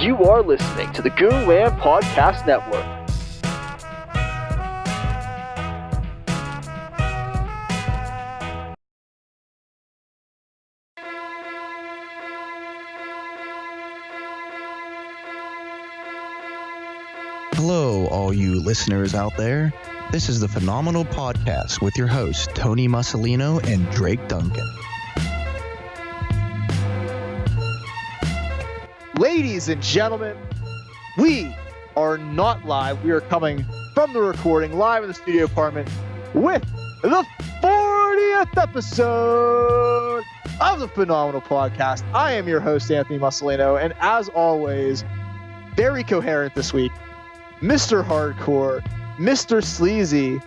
You are listening to the Goonland Podcast Network. Hello, all you listeners out there. This is the Phenomenal Podcast with your hosts, Tony Musolino and Drake Duncan. Ladies and gentlemen, we are not live. We are coming from the recording live in the studio apartment with the 40th episode of the Phenomenal Podcast. I am your host, Anthony Musolino, and as always, very coherent this week, Mr. Hardcore, Mr. Sleazy,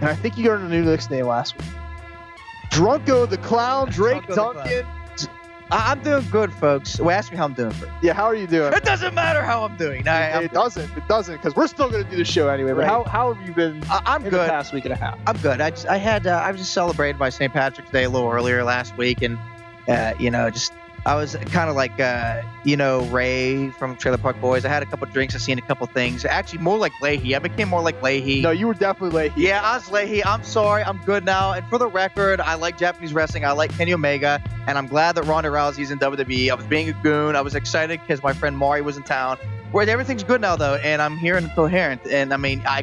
and I think you got a new nickname last week. Drunko the Clown, Drake Duncan. I'm doing good, folks. Well, ask me how I'm doing first. Yeah, how are you doing? It doesn't matter how I'm doing. It doesn't, because we're still going to do the show anyway. But Right. how have you been I'm in good. the past week and a half? I'm good. I just celebrated my St. Patrick's Day a little earlier last week, and I was kind of like Ray from Trailer Park Boys. I had a couple drinks. I seen a couple things. Actually, more like Leahy. I became more like Leahy. No, you were definitely Leahy. Yeah, I was Leahy. I'm sorry. I'm good now. And for the record, I like Japanese wrestling. I like Kenny Omega, and I'm glad that Ronda Rousey's in WWE. I was being a goon. I was excited because my friend Mari was in town. Where everything's good now though, and I'm here and coherent. And I mean, I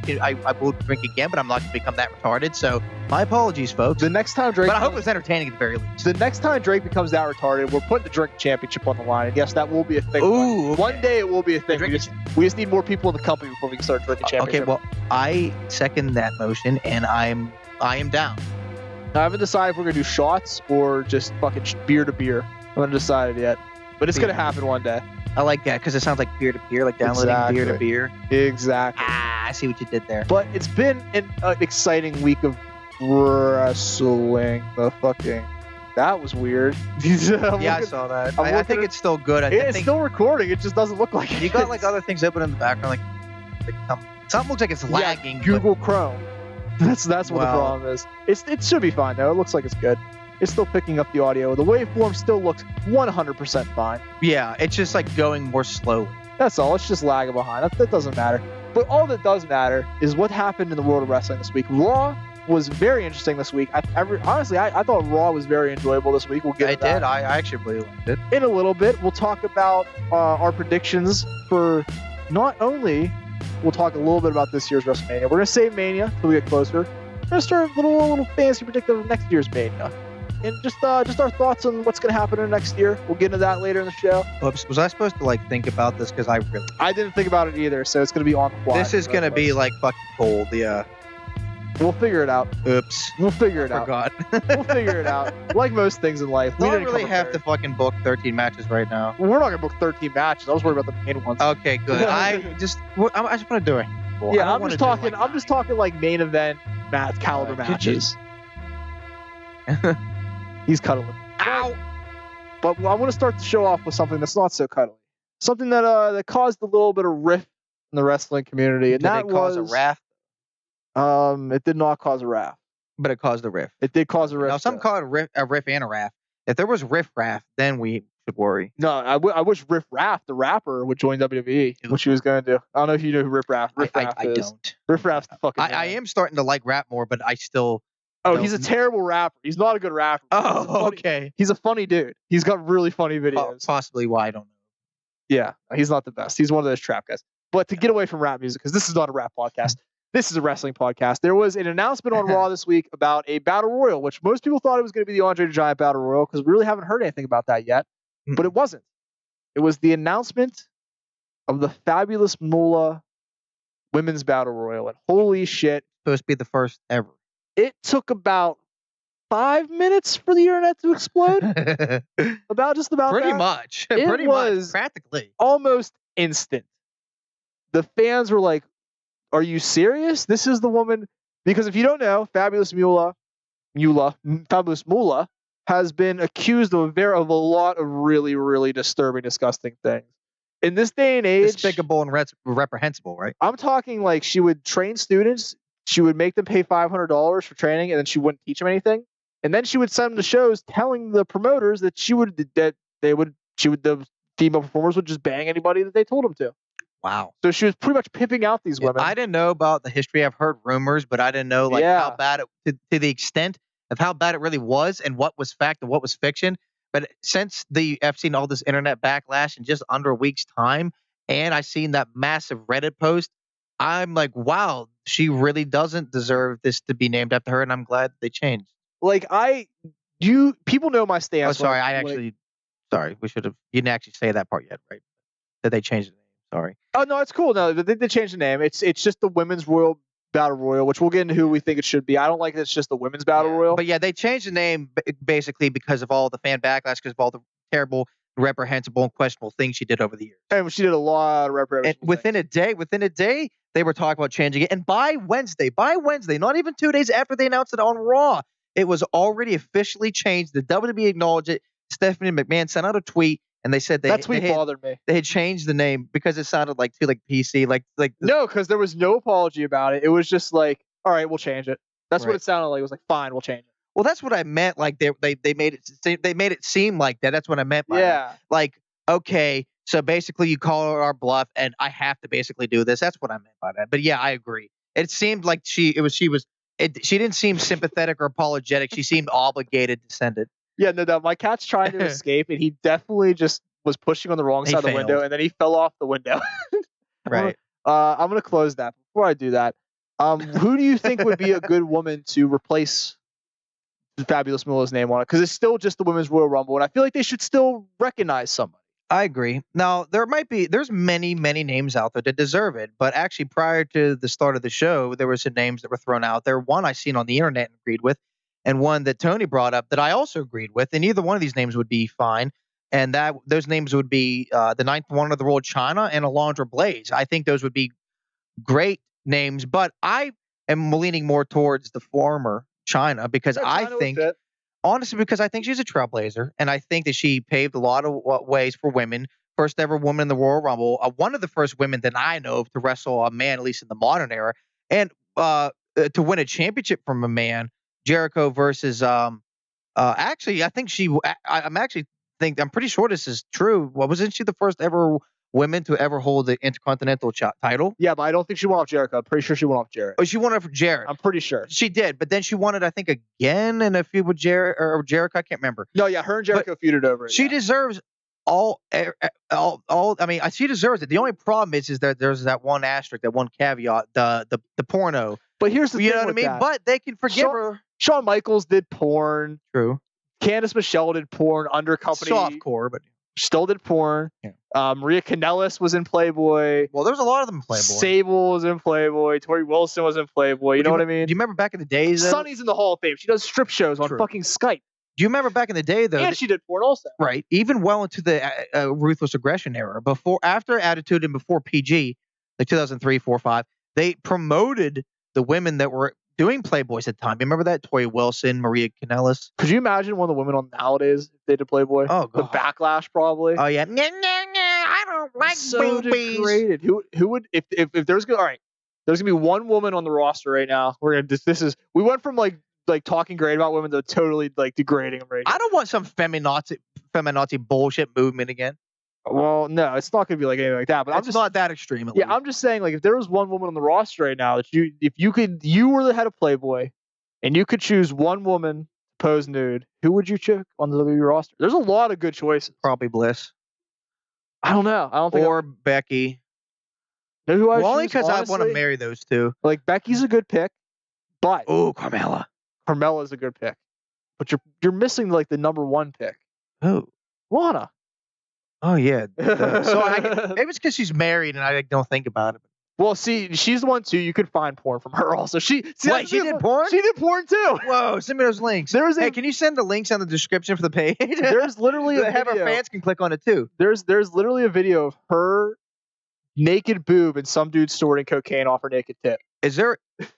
will drink again, but I'm not going to become that retarded. So my apologies, folks. The next time Drake, But I hope it's entertaining at the very least. the next time Drake becomes that retarded, we're putting the drink championship on the line. And yes, that will be a thing. Ooh, okay. One day it will be a thing. The We drink- just need more people in the company before we can start drinking Okay, championship. well, I second that motion, and I am down. I haven't decided if we're gonna do shots or just fucking beer to beer. I haven't decided yet, but it's gonna happen one day. I like that because it sounds like peer to peer, like downloading beer to beer. Exactly. I see what you did there. But it's been an exciting week of wrestling. That was weird. Yeah, I saw that. I think it's still good. I It's think still recording. It just doesn't look like it. you got like other things open in the background, like something looks like it's lagging. Google Chrome. That's what the Wow. problem is. It should be fine though. It looks like it's good. It's still picking up the audio. The waveform still looks 100% fine. Yeah, it's just like going more slowly. That's all. It's just lagging behind. That doesn't matter. But all that does matter is what happened in the world of wrestling this week. Raw was very interesting this week. Honestly, I thought Raw was very enjoyable this week. We'll get into that I actually really liked it. in a little bit. We'll talk about our predictions for not only. We'll talk a little bit about this year's WrestleMania. We're gonna save Mania until we get closer. We're gonna start a little fantasy predictive of next year's Mania, and just our thoughts on what's gonna happen in next year. We'll get into that later in the show. Oops, was I supposed to like think about this? Because I didn't think about it either, so it's gonna be on the fly. this is gonna be like fucking cold. Yeah. We'll figure it out. Oops. We'll figure it out. Forgot. We'll figure it out. Like most things in life, we We don't didn't really come have to prepared. fucking book 13 matches right now. We're not gonna book 13 matches. I was worried about the main ones. Okay, good. I just want to do it. Yeah, I'm just talking like main event caliber Could you- matches. He's cuddling. Ow! But I want to start the show off with something that's not so cuddly. Something that caused a little bit of rift in the wrestling community, and Did that it cause was a raft? It did not cause a raft. But it caused a rift. It did cause a rift. Now, some though. call it a riff and a raft. If there was riff raft, then we should worry. No, I wish Riff Raff, the rapper, would join WWE, which he was going to do. I don't know if you know who Riff Raff I is. don't. Riff Raff's the fucking I man. am starting to like rap more, but I still. Oh, don't- he's a terrible rapper. He's not a good rapper. He's a Oh, funny- okay. He's a funny dude. He's got really funny videos. Possibly why I don't know. Yeah, he's not the best. He's one of those trap guys. But to get away from rap music, because this is not a rap podcast, this is a wrestling podcast. There was an announcement on Raw this week about a battle royal, which most people thought it was going to be the Andre the Giant battle royal because we really haven't heard anything about that yet. But it wasn't. It was the announcement of the Fabulous Moolah Women's Battle Royal, and holy shit, Supposed to be the first ever. it took about 5 minutes for the internet to explode. Just about Pretty that. much. It Pretty was- much. Practically. Almost instant. The fans were like, "Are you serious? This is the woman?" Because if you don't know, Fabulous Moolah has been accused of a lot of really, really disturbing, disgusting things. In this day and age, Despicable and reprehensible, right? I'm talking like she would train students. She would make them pay $500 for training, and then she wouldn't teach them anything. And then she would send them to shows telling the promoters that the female performers would just bang anybody that they told them to. Wow. So she was pretty much pimping out these women. I didn't know about the history. I've heard rumors, but I didn't know how bad it to the extent of how bad it really was and what was fact and what was fiction. But since I've seen all this internet backlash in just under a week's time, and I seen that massive Reddit post, I'm like, wow, she really doesn't deserve this to be named after her, and I'm glad they changed. People know my stance. Oh, sorry, sorry, we should have. You didn't actually say that part yet, right? That they changed the name. Sorry. Oh no, it's cool. No, they changed the name. It's just the Women's Royal Battle Royal, which we'll get into who we think it should be. I don't like that it's just the Women's Battle Royal. But yeah, they changed the name basically because of all the fan backlash, because of all the terrible, reprehensible, and questionable things she did over the years. And she did a lot of reprehensible things. Within a day, they were talking about changing it. And by Wednesday, not even 2 days after they announced it on Raw, it was already officially changed. The WWE acknowledged it. Stephanie McMahon sent out a tweet, and they said that tweet bothered me. They had changed the name because it sounded too PC. No, because there was no apology about it. It was just like, all right, we'll change it. That's what it sounded like. It was like, fine, we'll change it. Well, that's what I meant. Like they made it seem like that. That's what I meant by that. Like, okay, so basically you call our bluff, and I have to basically do this. That's what I meant by that. But yeah, I agree. It seemed like she didn't seem sympathetic or apologetic. She seemed obligated to send it. Yeah, no, my cat's trying to escape, and he definitely just was pushing on the wrong side of the window, and then he fell off the window. Right. I'm gonna close that. Before I do that, who do you think would be a good woman to replace Fabulous Moolah's name on it? Because it's still just the Women's Royal Rumble, and I feel like they should still recognize somebody. I agree. Now, there's many names out there that deserve it, but actually prior to the start of the show, there were some names that were thrown out there. One I seen on the internet and agreed with, and one that Tony brought up that I also agreed with, and either one of these names would be fine. And those names would be the Ninth Wonder of the World, China, and Alundra Blaze. I think those would be great names, but I am leaning more towards the former, China, because honestly, because I think she's a trailblazer, and I think that she paved a lot of ways for women. First ever woman in the Royal Rumble, one of the first women that I know of to wrestle a man, at least in the modern era, and to win a championship from a man. Jericho versus actually, I think I'm pretty sure this is true. Wasn't she the first ever woman to ever hold the Intercontinental title? Yeah, but I don't think she won off Jericho. I'm pretty sure she won off Jarrett. Oh, she won it for Jarrett. I'm pretty sure she did, but then she won it, I think, again in a feud with Jarrett or Jericho. I can't remember. No, yeah, her and Jericho feuded over it. She deserves all. I mean, she deserves it. The only problem is that there's that one asterisk, that one caveat, the porno. But here's the thing, you know what I mean? That. But they can forgive her. Shawn Michaels did porn. True. Candice Michelle did porn under company. Softcore, but still did porn. Yeah. Maria Kanellis was in Playboy. Well, there's a lot of them in Playboy. Sable was in Playboy. Tori Wilson was in Playboy. You know what I mean? Do you remember back in the days? Sunny's in the Hall of Fame. She does strip shows on fucking Skype. Do you remember back in the day, though? And she did porn also. Right. Even well into the Ruthless Aggression era. After Attitude and before PG, like 2003, 4, 5, they promoted the women that were doing Playboys at the time. You remember that? Tori Wilson, Maria Kanellis. Could you imagine one of the women on nowadays if they did Playboy? Oh, God. The backlash, probably. Oh, yeah. I don't like so boobies. Degraded. Who would, if there's going to, all right, there's going to be one woman on the roster right now. We're going to, we went from like talking great about women to totally like degrading them right now. I don't want some feminazi bullshit movement again. Well, no, it's not going to be like anything like that. But it's not that extreme. Yeah, I'm just saying, like, if there was one woman on the roster right now that you were the head of Playboy, and you could choose one woman to pose nude, who would you choose on the WWE roster? There's a lot of good choices. Probably Bliss. I don't know. I don't think. Or Becky. Know who I only because I want to marry those two. Like Becky's a good pick, but Carmella. Carmella's a good pick, but you're missing like the number one pick. Who? Lana. Oh yeah. So maybe it's because she's married and I don't think about it. Well, see, she's the one too. You could find porn from her also. She did porn? She did porn too. Whoa, send me those links. Hey, can you send the links on the description for the page? There's literally a video. Have our fans can click on it too. There's literally a video of her naked boob and some dude snorting cocaine off her naked tip.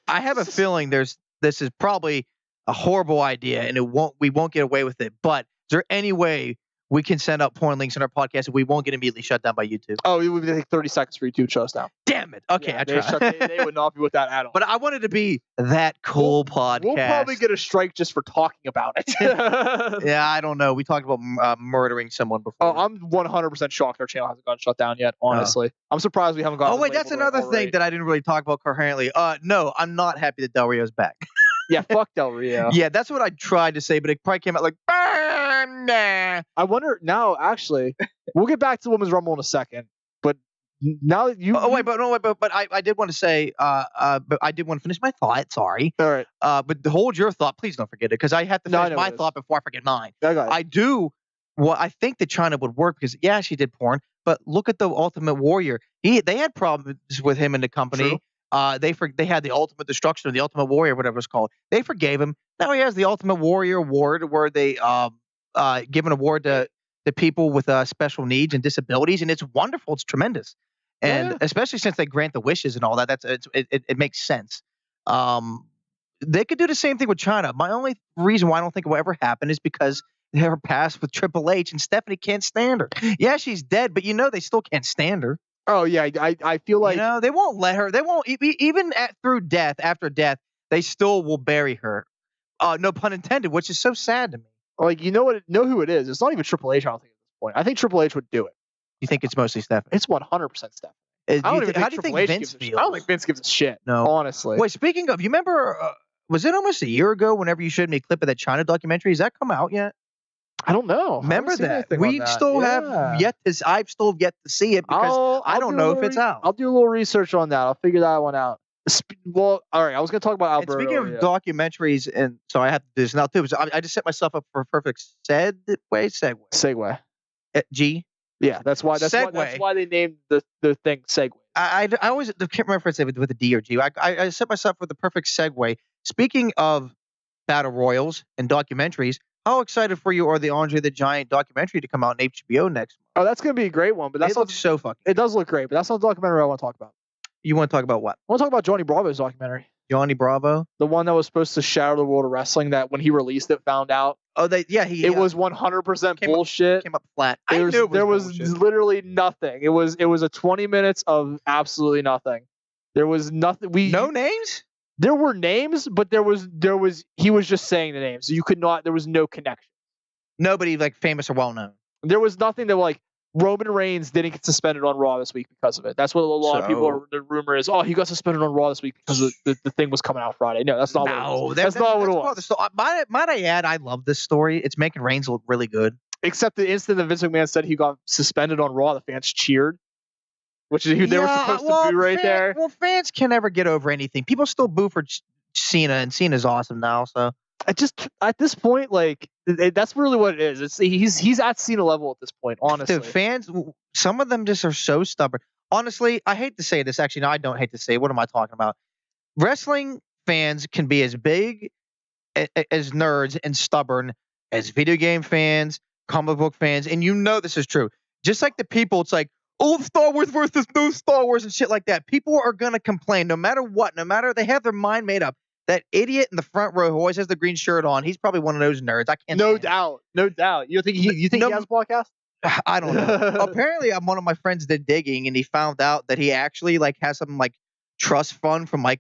I have a feeling this is probably a horrible idea and we won't get away with it. But is there any way we can send out porn links in our podcast and we won't get immediately shut down by YouTube. Oh, it would take 30 seconds for YouTube to shut us down. Damn it. Okay, Yeah, I they, tried. they would not be with that at all. But I wanted to be that cool podcast. We'll probably get a strike just for talking about it. Yeah, I don't know. We talked about murdering someone before. Oh, I'm 100% shocked our channel hasn't gotten shut down yet, honestly. I'm surprised we haven't gotten Oh, wait, that's another thing that I didn't really talk about coherently. No, I'm not happy that Del Rio's back. Yeah, fuck Del Rio. Yeah, that's what I tried to say, but it probably came out like, nah. I wonder now, actually, we'll get back to the Women's Rumble in a second, but now that you... But I did want to say, but I did want to finish my thought, sorry. All right. But hold your thought, please don't forget it, because I have to finish my thought before I forget mine. I got it. I do, I think that China would work, because, yeah, she did porn, but look at the Ultimate Warrior. They had problems with him in the company. True. They had the Ultimate Destruction or the Ultimate Warrior, whatever it's called. They forgave him. Now he has the Ultimate Warrior Award, where they give an award to people with special needs and disabilities, and it's wonderful. It's tremendous, and especially since they grant the wishes and all that. It makes sense. They could do the same thing with China. My only reason why I don't think it will ever happen is because her past with Triple H and Stephanie can't stand her. Yeah, she's dead, but they still can't stand her. Oh, yeah, I feel like... they won't let her. They won't, even through death, after death, they still will bury her. No pun intended, which is so sad to me. Like, know who it is. It's not even Triple H, I don't think, at this point. I think Triple H would do it. You think it's mostly Stephanie? It's 100% Stephanie. How do you think Vince feels? I don't think Vince gives a shit. No. Honestly. Wait, speaking of, you remember, was it almost a year ago whenever you showed me a clip of that China documentary? Has that come out yet? I don't know. Remember that? We still have yet to. I've still yet to see it because I don't know if it's out. I'll do a little research on that. I'll figure that one out. Well, all right. I was going to talk about Alberto. And speaking of documentaries, and so I have to do this now too. I just set myself up for a perfect segue. G. Yeah, that's why they named the thing Segway. I always can't remember if it's with a D or G. I set myself with the perfect segue. Speaking of battle royals and documentaries, how excited for you are the Andre the Giant documentary to come out on HBO next month? Oh, that's going to be a great one. But that looks so fucking. It does look great, but that's not the documentary I want to talk about. You want to talk about what? I want to talk about Johnny Bravo's documentary. Johnny Bravo, the one that was supposed to shatter the world of wrestling. That when he released it, found out. Oh, it was 100% bullshit. Came up flat. There was literally nothing. It was a 20 minutes of absolutely nothing. There was nothing. No names. There were names, but he was just saying the names. So you could not. There was no connection. Nobody like famous or well known. There was nothing that like Roman Reigns didn't get suspended on Raw this week because of it. That's what a lot of people the rumor is. Oh, he got suspended on Raw this week because the thing was coming out Friday. No, that's not what it was. That's not what it was. So, might I add, I love this story. It's making Reigns look really good. Except the instant that Vince McMahon said he got suspended on Raw, the fans cheered. Which is who they were supposed to boo there. Well, fans can never get over anything. People still boo for Cena, and Cena's awesome now. So at this point, like that's really what it is. He's at Cena level at this point. Honestly, dude, fans, some of them just are so stubborn. Honestly, I hate to say this. Actually, no, I don't hate to say it. What am I talking about? Wrestling fans can be as big as nerds and stubborn as video game fans, comic book fans, and this is true. Just like the people, it's like, old Star Wars versus new Star Wars and shit like that. People are going to complain no matter what, no matter they have their mind made up. That idiot in the front row who always has the green shirt on, he's probably one of those nerds. I can't. No doubt. You think he has a podcast? I don't know. Apparently, one of my friends did digging and he found out that he actually like has some like trust fund from a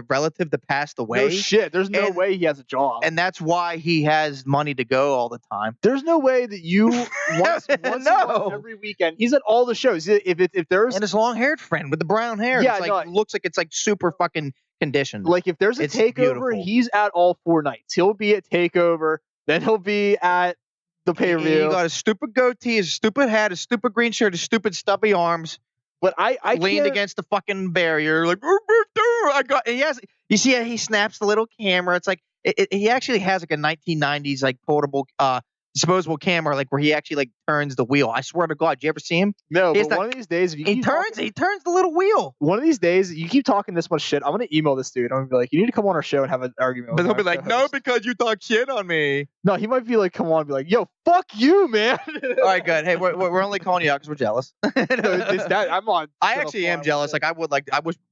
relative that passed away. No shit. There's no way he has a job. And that's why he has money to go all the time. There's no way that you once every weekend. He's at all the shows. If there's and his long-haired friend with the brown hair. Yeah, looks like it's like super fucking conditioned. Like if there's a takeover, he's at all 4 nights. He'll be at takeover, then he'll be at the pay-per-view. He got a stupid goatee, his stupid hat, his stupid green shirt, his stupid stubby arms. But I leaned against the fucking barrier, like you see how he snaps the little camera. It's like he actually has like a 1990s like portable disposable camera, like where he actually like turns the wheel. I swear to God, you ever see him? No, but one of these days, if you he turns the little wheel. One of these days, you keep talking this much shit. I'm gonna email this dude. I'm gonna be like, you need to come on our show and have an argument. But he'll be like, no, because you talk shit on me. No, he might be like, come on, and be like, yo, fuck you, man. All right, good. Hey, we're only calling you out because we're jealous. I'm on. I actually am jealous. Like I wish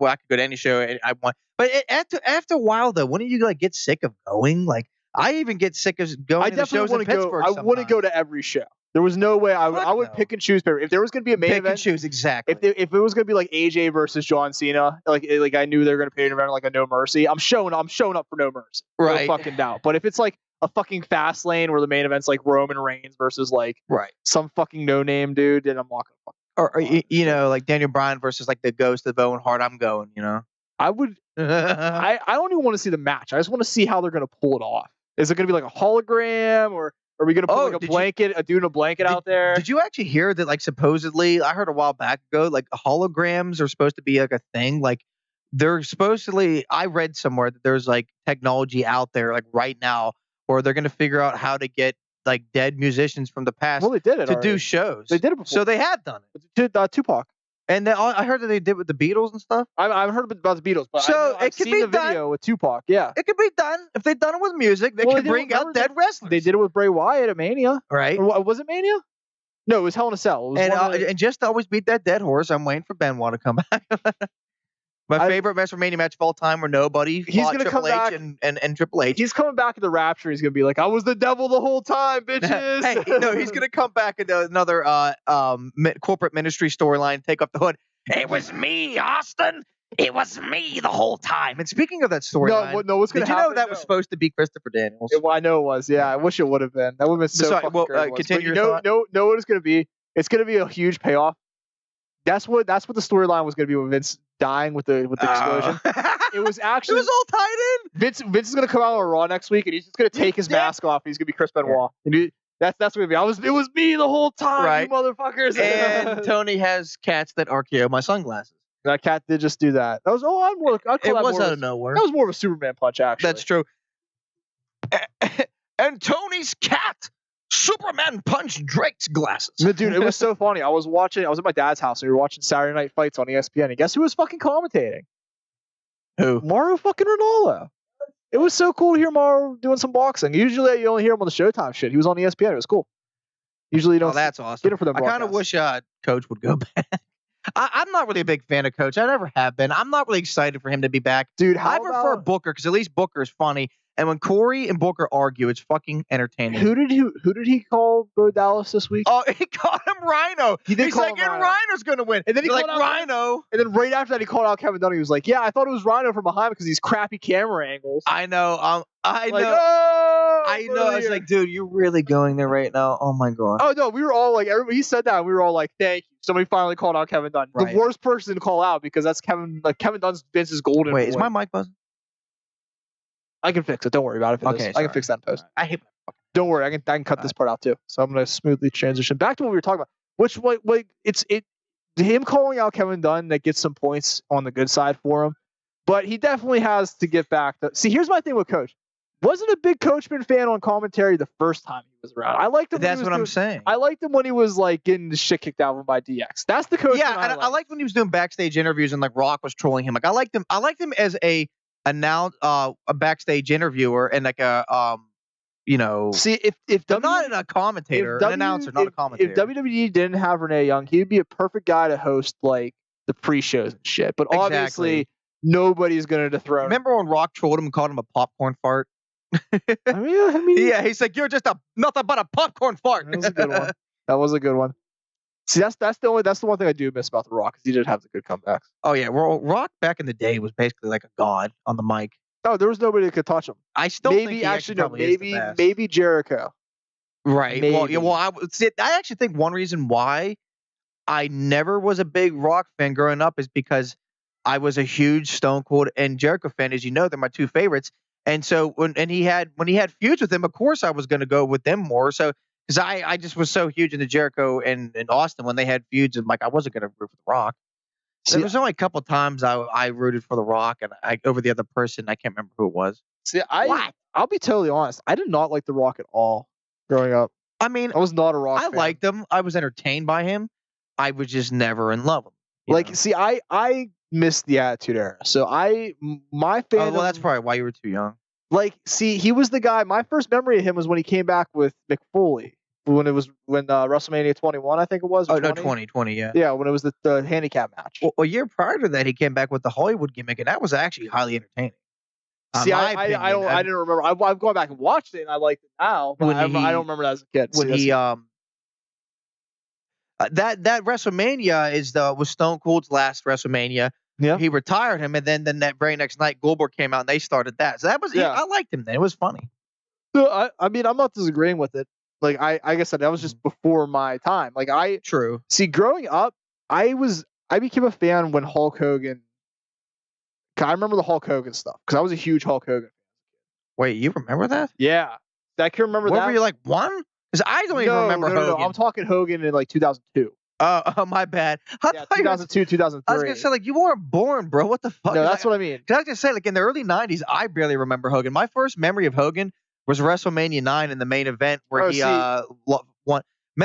I could go to any show. I want, but after a while though, wouldn't you like get sick of going? Like I even get sick of going I to the shows definitely in want to go. Pittsburgh. I wouldn't go to every show. There was no way I would no. pick and choose. If there was going to be a main pick event, and choose exactly. if it was going to be like AJ versus John Cena, like I knew they were going to pay an event like a No Mercy, I'm showing up for No Mercy. Right. No fucking doubt. But if it's like a fucking fast lane where the main event's like Roman Reigns versus like some fucking no name dude, then I'm not going to or you know, like Daniel Bryan versus like the Ghost of Owen Hart, I'm going, you know. I would I don't even want to see the match. I just want to see how they're going to pull it off. Is it going to be like a hologram, or are we going to put like a blanket, a dude in a blanket out there? Did you actually hear that, like, supposedly, I heard a while back ago, like, holograms are supposed to be like a thing? Like, they're supposedly, I read somewhere that there's like technology out there, like right now, where they're going to figure out how to get like dead musicians from the past they did it to already. Do shows. They did it before. So they had done it. Tupac. And then I heard that they did with the Beatles and stuff. I've heard about the Beatles, but so I've seen the video with Tupac. Yeah, it could be done if they've done it with music. They could bring out dead wrestlers. They did it with Bray Wyatt at Mania, right? Or was it Mania? No, it was Hell in a Cell. And just to always beat that dead horse, I'm waiting for Benoit to come back. My favorite WrestleMania match of all time, where nobody fought Triple H and Triple H. He's coming back in the Rapture. He's gonna be like, "I was the devil the whole time, bitches." Hey, no, he's gonna come back into another corporate ministry storyline, take off the hood. It was me, Austin. It was me the whole time. And speaking of that storyline, no, what's gonna happen? Did you know that was supposed to be Christopher Daniels? I know it was. Yeah, I wish it would have been. That would have been so fucking great. Continue. No, what it's gonna be? It's gonna be a huge payoff. That's what the storyline was gonna be with Vince dying with the explosion. It was actually it was all tied in. Vince is gonna come out on Raw next week, and he's just gonna take his mask off, and he's gonna be Chris Benoit. And that's what it'd be. It was me the whole time, you motherfuckers. And Tony has cats that RKO my sunglasses. That cat did just do that. That was it was out of nowhere. That was more of a Superman punch, actually. That's true. And Tony's cat Superman punched Drake's glasses. Dude, it was so funny. I was at my dad's house, and we were watching Saturday Night Fights on ESPN, and guess who was fucking commentating? Who? Mario fucking Ronaldo. It was so cool to hear Mario doing some boxing. Usually you only hear him on the Showtime shit. He was on ESPN. It was cool. Usually you don't. Oh, that's awesome. Get him for them. I kind of wish Coach would go back. I'm not really a big fan of Coach. I never have been. I'm not really excited for him to be back. Dude, I prefer Booker, because at least Booker is funny. And when Corey and Booker argue, it's fucking entertaining. Who did he call Bo Dallas this week? Oh, he called him Rhino. He's like, Rhino's going to win. And then he like, Rhino. And then right after that, he called out Kevin Dunn. He was like, yeah, I thought it was Rhino from behind because these crappy camera angles. I know. I like, know. Oh, I know. I was like, dude, you're really going there right now. Oh, my God. Oh, no. We were all like, everybody, he said that. And we were all like, thank you. Somebody finally called out Kevin Dunn. Right. The worst person to call out, because that's Kevin Dunn's Vince's golden Wait, boy. is my mic buzzing? I can fix it. Don't worry about it. I can fix that in post. I hate my Don't worry. I can cut this part out too. So I'm going to smoothly transition back to what we were talking about. Which it's him calling out Kevin Dunn that gets some points on the good side for him, but he definitely has to get back. See, here's my thing with Coach. Wasn't a big Coachman fan on commentary the first time he was around. I liked him. That's what I'm saying. I liked him when he was like getting the shit kicked out of him by DX. That's the Coach. Yeah, I liked when he was doing backstage interviews and like Rock was trolling him. Like I liked him as a backstage interviewer and like a See, if not a commentator, an announcer, not a commentator. If WWE didn't have Renee Young, he'd be a perfect guy to host like the pre-shows and shit. But obviously, nobody's gonna dethrone. Remember when Rock trolled him and called him a popcorn fart? I mean, yeah, he's like, you're just nothing but a popcorn fart. That was a good one. That was a good one. See, that's the one thing I do miss about The Rock, because he did have the good comebacks. Oh yeah, well, Rock back in the day was basically like a god on the mic. Oh, there was nobody that could touch him. I still think he maybe Jericho. Right. Maybe. Well, I actually think one reason why I never was a big Rock fan growing up is because I was a huge Stone Cold and Jericho fan. As you know, they're my two favorites. And so when he had feuds with them, of course I was going to go with them more. So because I just was so huge into Jericho and Austin when they had feuds, and like I wasn't going to root for The Rock. So there was only a couple of times I rooted for The Rock and over the other person. I can't remember who it was. See, I'll be totally honest. I did not like The Rock at all growing up. I mean, I was not a Rock fan. Liked him. I was entertained by him. I was just never in love with him. Like, see, I missed the Attitude Era. So my fan. Oh, well, that's probably why you were too young. Like, see, he was the guy. My first memory of him was when he came back with Mick Foley. When WrestleMania 21, I think it was. Oh, 2020, yeah. Yeah, when it was the handicap match. Well, a year prior to that, he came back with the Hollywood gimmick, and that was actually highly entertaining. See, My I opinion, didn't remember. I've gone back and watched it, and I liked it now. But When I he- don't remember that as a kid. when See, he that's- that WrestleMania was Stone Cold's last WrestleMania. Yeah. He retired him, and then that very next night, Goldberg came out and they started that. So that was Yeah. I liked him then. It was funny. No, I mean, I'm not disagreeing with it. Like like I said, that was just before my time. Like True. see, growing up, I became a fan when Hulk Hogan. I remember the Hulk Hogan stuff because I was a huge Hulk Hogan. Wait, you remember that? Yeah, I can remember What that. were you like 1? Because I don't even remember no, Hogan. I'm talking Hogan in like 2002. Oh, my bad. I Yeah, thought you were- 2002, 2003. I was gonna say like you weren't born, bro. What the fuck? No, that's what I mean. Cause I was gonna say like in the early '90s, I barely remember Hogan. My first memory of Hogan was WrestleMania 9 in the main event where Oh, he see. won.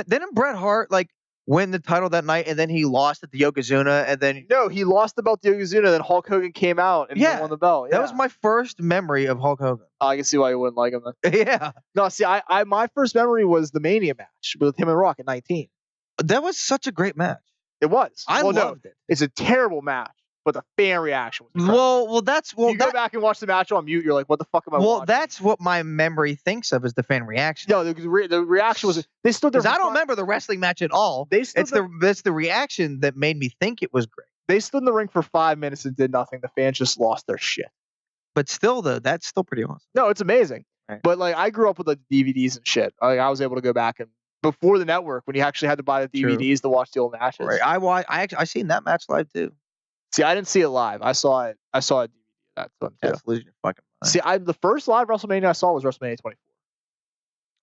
Didn't Bret Hart like win the title that night and then he lost at the Yokozuna and then No, he lost the belt to Yokozuna, then Hulk Hogan came out and Yeah, won the belt. that was my first memory of Hulk Hogan. I can see why you wouldn't like him then. Yeah, No, see, I my first memory was the Mania match with him and Rock at 19. that was such a great match. It was. I well, loved no, it. it's a terrible match, but the fan reaction was incredible. Well, that's you go back and watch the match on mute, you're like, what the fuck am I watching? that's what my memory thinks of as the fan reaction. No, the reaction was they stood there. Because I for don't five- remember the wrestling match at all. They stood It's the reaction that made me think it was great. They stood in the ring for 5 minutes and did nothing. The fans just lost their shit. But still, though, that's still pretty awesome. No, it's amazing. Right. But like, I grew up with the DVDs and shit. Like, I was able to go back and before the network when you actually had to buy the True. DVDs to watch the old matches. Right. I seen that match live too. See, I didn't see it live. I saw it. I saw a DVD. That's one too. That's losing your fucking mind. See, the first live WrestleMania I saw was WrestleMania 24.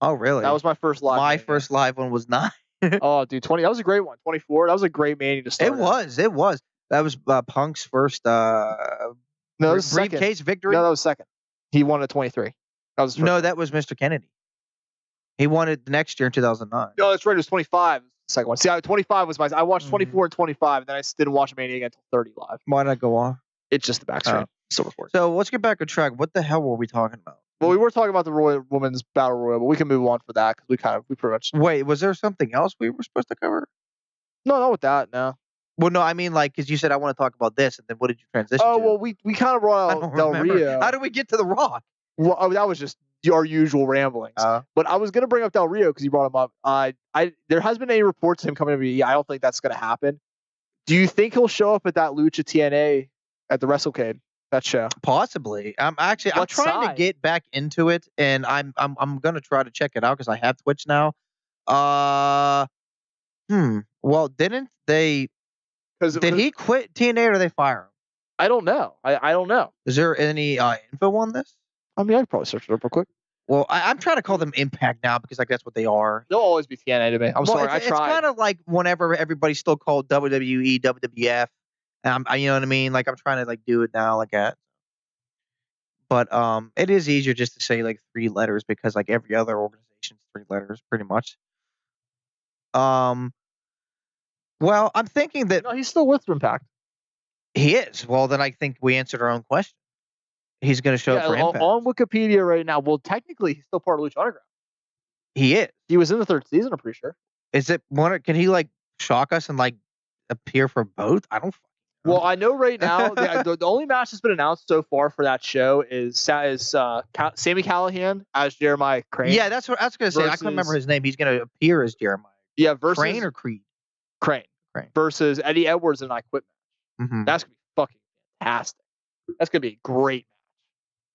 Oh, really? That was my first live. my Mania. first live one was not. Oh, dude, 20. That was a great one. 24. That was a great Mania to start. It was. That was Punk's first No, that was second. briefcase victory. No, that was second. He won at 23. That was his first. No, that was Mr. Kennedy. He won it the next year in 2009. No, that's right. It was 25. The second one. See, 25 was my. I watched Mhm. 24 and 25, and then I didn't watch Mania again until 30 live. Why did I go off? It's just the backstream. Oh. Still recording. So let's get back on track. What the hell were we talking about? Well, we were talking about the Royal Women's Battle Royal, but we can move on for that because we pretty much. Wait, was there something else we were supposed to cover? No, not with that. No. Well, no, I mean like because you said I want to talk about this, and then what did you transition Oh to? well, we kind of I brought don't out Del remember. Rio. How did we get to the Rock? Well, that was just our usual ramblings. But I was gonna bring up Del Rio because you brought him up. There has been any reports of him coming to WWE. I don't think that's gonna happen. Do you think he'll show up at that Lucha TNA at the WrestleCade? That show? Possibly. I'm What trying to side? get back into it, and I'm gonna try to check it out because I have Twitch now. Well, didn't they? Because Did he quit TNA or did they fire him? I don't know. I don't know. Is there any info on this? I mean, I could probably search it up real quick. Well, I'm trying to call them Impact now because like that's what they are. They'll always be TNA to me. I'm sorry. I It's tried. kind of like whenever everybody's still called WWE, WWF, and you know what I mean. Like I'm trying to like do it now like that. But it is easier just to say like 3 letters because like every other organization's 3 letters pretty much. Well, I'm thinking that No, he's still with Impact. he is. Well, then I think we answered our own question. He's going to show up for Impact. On Wikipedia right now. Well, technically, he's still part of Lucha Underground. He is. He was in the 3rd season. I'm pretty sure. Is it one? Can he like shock us and like appear for both? I don't. Well, I know right now the only match that's been announced so far for that show is Sami Callihan as Jeremiah Crane. Yeah, that's what I was going to say. I couldn't remember versus- his name. He's going to appear as Jeremiah. Yeah, versus Crane or Creed? Crane. Crane. Versus Eddie Edwards and I Quit match. Mm-hmm. That's gonna be fucking fantastic. That's gonna be a great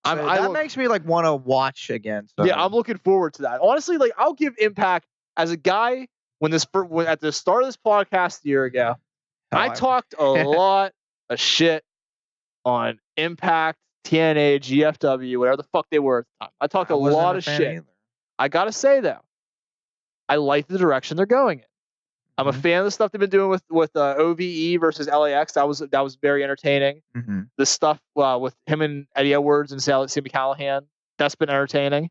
match. That makes me like want to watch again. So. Yeah, I'm looking forward to that. Honestly, like I'll give Impact as a guy when at the start of this podcast a year ago, I talked a lot of shit on Impact, TNA, GFW, whatever the fuck they were at the time. I talked a lot of shit. Either. I gotta say though, I like the direction they're going in. I'm a fan of the stuff they've been doing with OVE versus LAX. That was very entertaining. Mm-hmm. The stuff with him and Eddie Edwards and Sami Callihan, that's been entertaining.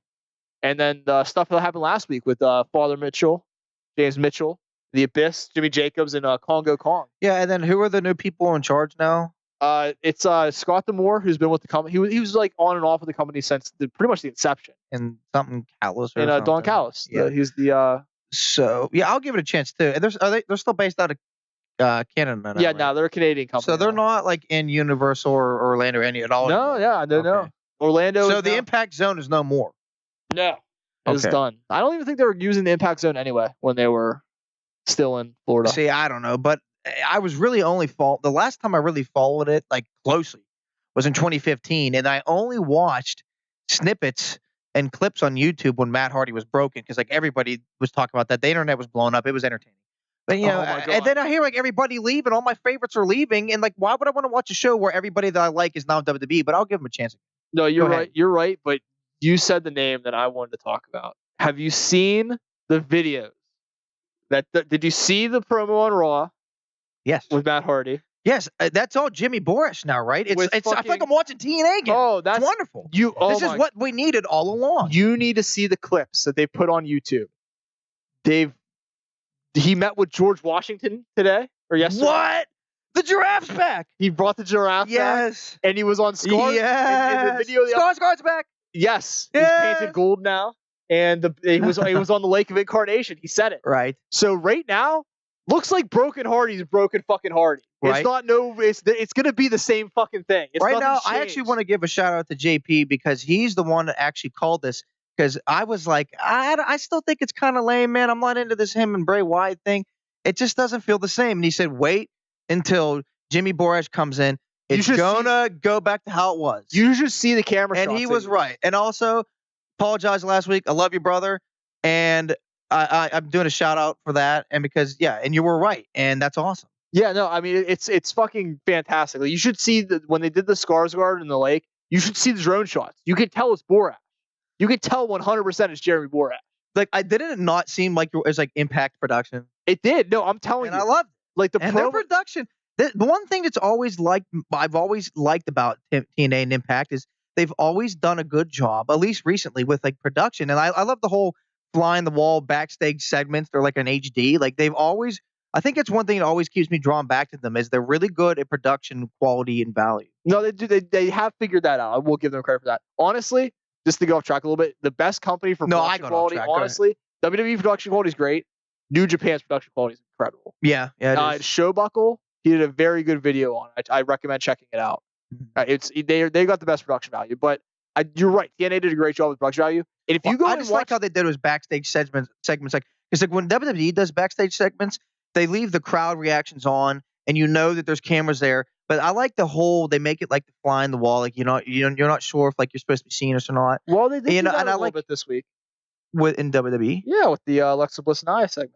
And then the stuff that happened last week with Father Mitchell, James Mitchell, The Abyss, Jimmy Jacobs, and Congo Kong. Yeah, and then who are the new people in charge now? It's Scott D'Amore, who's been with the company. He was like on and off with the company since pretty much the inception. And something Callis or And something. Don Callis. Yeah. He's the So yeah, I'll give it a chance too. And they're still based out of Canada. Now, yeah. right? Now they're a Canadian company. So they're now. not like in Universal or Orlando or any at all. No, anymore. yeah, no, no. Okay. Orlando. So is the now- impact zone is no more. No, it's Okay. done. I don't even think they were using the impact zone anyway when they were still in Florida. See, I don't know, but I was really only the last time I really followed it like closely was in 2015, and I only watched snippets and clips on YouTube when Matt Hardy was broken because like everybody was talking about that. The internet was blowing up. It was entertaining. But you know, Oh my God. and then I hear like everybody leaving, all my favorites are leaving, and like why would I want to watch a show where everybody that I like is now WWE? But I'll give them a chance. No, you're Go ahead. right. You're right. But you said the name that I wanted to talk about. Have you seen the videos? Did you see the promo on Raw Yes, with Matt Hardy? yes, that's all Jimmy Boris now, right? It's With I feel like fucking- I'm watching TNA again. Oh, that's it's wonderful. you. Oh This is my- what we needed all along. you need to see the clips that they put on YouTube. He met with George Washington today or yesterday. What? The giraffe's back. He brought the giraffe back, Yes. and he was on Scars. Yes. And the video. Scar's back. Yes, Yes. he's painted gold now, and he was on the Lake of Incarnation. He said it. Right. So right now, looks like Broken Hardy's Broken fucking Hardy. Right. It's not it's gonna be the same fucking thing. It's Right now, nothing's I actually changed. want to give a shout out to JP because he's the one that actually called this. Because I was like, I still think it's kind of lame, man. I'm not into this him and Bray Wyatt thing. It just doesn't feel the same. And he said, wait until Jimmy Boris comes in. You It's should gonna go back to how it was. You should see the camera And shots. he that was right. And also, apologize last week. I love you, brother. And I'm doing a shout out for that. And because, and you were right. And that's awesome. Yeah, no, I mean it's fucking fantastic. Like, you should see when they did the Skarsgård in the lake. You should see the drone shots. You can tell it's Borat. You can tell 100% it's Jeremy Borat. Like, didn't it not seem like it was like Impact production? It did. No, I'm telling And you. I loved it. Like the And their promo. production. The one thing that's I've always liked about TNA and Impact is they've always done a good job, at least recently, with like production. And I love the whole flying the wall backstage segments. They're like an HD. Like they've always, I think it's one thing that always keeps me drawn back to them is they're really good at production quality and value. No, they do. They have figured that out. I will give them credit for that. Honestly, just to go off track a little bit, the best company for No, I production got off quality, track. Go ahead. honestly, WWE production quality is great. New Japan's production quality is incredible. Yeah, it is. Showbuckle, he did a very good video on it. I recommend checking it out. Mhm. They got the best production value, but you're right. TNA did a great job with production value. And if you go I and just watch, like how they did those backstage segments like because like when WWE does backstage segments, they leave the crowd reactions on, and you know that there's cameras there. But I like the whole they make it like the fly in the wall, like you're not sure if like you're supposed to be seeing us or not. well, they did you do know, that and a I little like- bit this week. In WWE, Yeah, with the Alexa Bliss and I segment,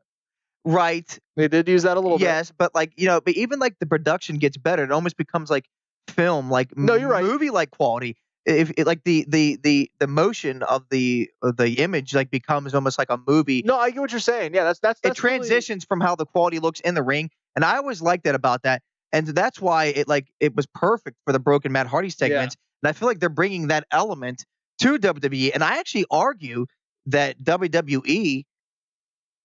right? they did use that a little bit. Yes, but like but even like the production gets better. It almost becomes like film, like No, you're right. movie like quality. If it, like the motion of the image like becomes almost like a movie. No, I get what you're saying. Yeah, that's It transitions from how the quality looks in the ring, and I always liked that about that, and that's why it was perfect for the Broken Matt Hardy segments. And I feel like they're bringing that element to WWE, and I actually argue that WWE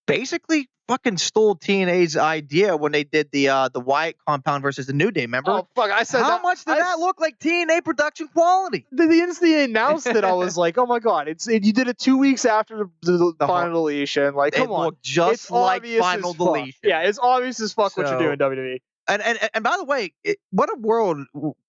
basically fucking stole TNA's idea when they did the Wyatt compound versus the New Day. Remember? Oh fuck! I said How that, much did that look like TNA production quality? The instant they announced it, I was like, "Oh my god!" You did it 2 weeks after the The final deletion. Like, It come on, looked just it's like obvious final as fuck. deletion. Yeah, it's obvious as fuck what So- you're doing, WWE. And by the way, what a world!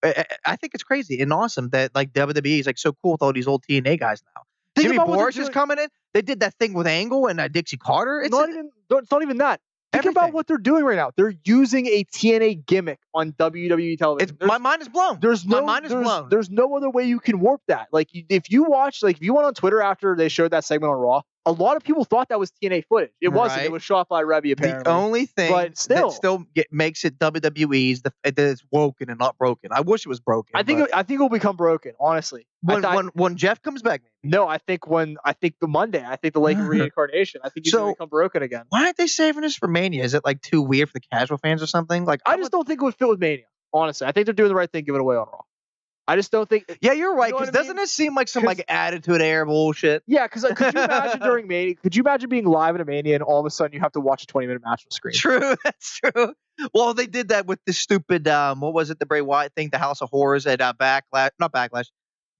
I think it's crazy and awesome that like WWE is like so cool with all these old TNA guys now. Think Jimmy about what they're Boris is doing. coming in. They did that thing with Angle and Dixie Carter. It's It's not even that. Think about everything. what they're doing right now. They're using a TNA gimmick on WWE television. my mind is blown. My mind is blown. There's no other way you can warp that. Like if you went on Twitter after they showed that segment on Raw, a lot of people thought that was TNA footage. It wasn't. Right. It was shot by Rebby apparently. The only thing But still. that still makes it WWE's that it's woken and not broken. I wish it was broken. I think but it will become broken. Honestly, when Jeff comes back, maybe. no, I think the Monday, I think the Lake of Reincarnation, I think he's So- gonna become broken again. Why aren't they saving this for Mania? Is it like too weird for the casual fans or something? Like I just don't think it would fit with Mania. Honestly, I think they're doing the right thing, giving it away on Raw. I just don't think. Yeah, you're right. You know Because what I doesn't mean? it seem like some 'Cause- like attitude era bullshit? Yeah, because could you imagine during Mania? Could you imagine being live at a Mania and all of a sudden you have to watch a 20-minute match on the screen? True, that's true. Well, they did that with the stupid what was it, the Bray Wyatt thing, the House of Horrors at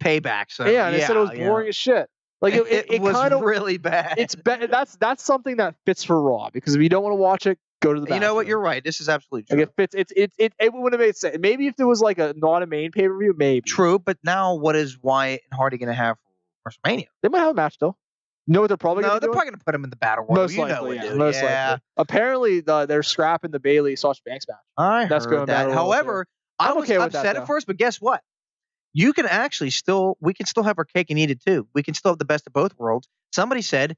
Payback. So Yeah, and they said it was boring as shit. Like it was kind of really bad. that's something that fits for Raw because if you don't want to watch it, Go to the You know what? bathroom. You're right. This is absolutely true. Like it fits. It would have made sense. Maybe if there was like not a main pay per view, maybe. True, but now what is Wyatt and Hardy going to have for WrestleMania? They might have a match though. You know what they're probably No, going to they're do? probably going to put him in the battle royal. Most you know likely, it, yeah. dude. Most Yeah. likely. Apparently, they're scrapping the Bayley Sasha Banks match. I That's heard going that. battle royal, However, I I'm was okay with that, upset though. at first, but guess what? You can actually we can still have our cake and eat it too. We can still have the best of both worlds. Somebody said,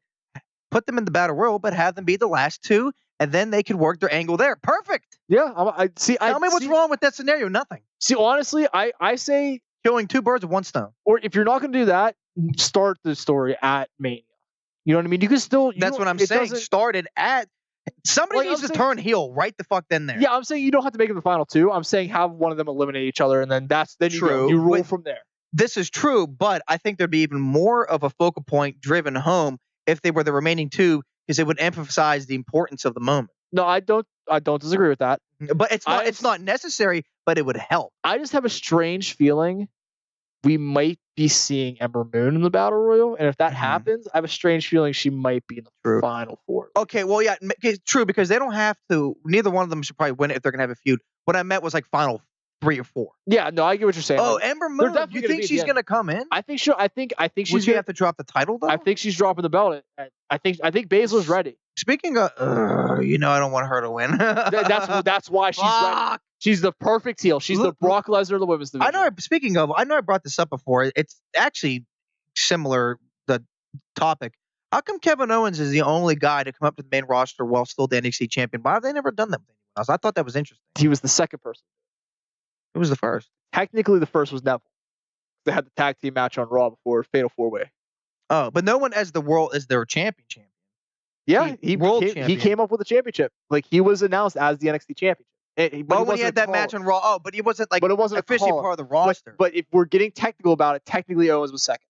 put them in the battle royal, but have them be the last two, and then they could work their angle there. Perfect. Yeah, I see. Tell me what's wrong with that scenario. Nothing. See, honestly, I say, Killing two birds with one stone. or if you're not going to do that, start the story at Mania. You know what I mean? You can still. That's what I'm saying. Started at. Somebody Like, needs I'm to saying- turn heel right the fuck then there. Yeah, I'm saying you don't have to make it the final two. I'm saying have one of them eliminate each other, and then you go. True, You roll but- from there. This is true, but I think there'd be even more of a focal point driven home if they were the remaining two, because it would emphasize the importance of the moment. No, I don't disagree with that. But it's not necessary, but it would help. I just have a strange feeling we might be seeing Ember Moon in the Battle Royal, and if that Mhm. happens, I have a strange feeling she might be in the True. final four. Okay, well, yeah, true, because they don't have to. Neither one of them should probably win it if they're gonna have a feud. What I meant was like final 3 or 4. Yeah, no, I get what you're saying. Oh, Like, Ember they're Moon. definitely You gonna think be at she's the end. gonna come in? I think she's. Would she gonna- have to drop the title though? I think she's dropping the belt. I think Baszler's ready. Speaking of, I don't want her to win. That's why she's ready. Fuck. She's the perfect heel. She's the Look- Brock Lesnar of the women's division. I know. Speaking of, I know I brought this up before. It's actually similar. The topic. How come Kevin Owens is the only guy to come up to the main roster while still the NXT champion? Why have they never done that with anyone else? I thought that was interesting. He was the second person. It was the first. Technically, the first was Neville. They had the tag team match on Raw before Fatal 4-Way. Oh, but no one as their champion. Yeah, World he champion. came up with the championship. Like he was announced as the NXT champion. But But when he wasn't had that a match call. on Raw, but he wasn't like But it wasn't officially a call. part of the roster. But if we're getting technical about it, technically Owens was second.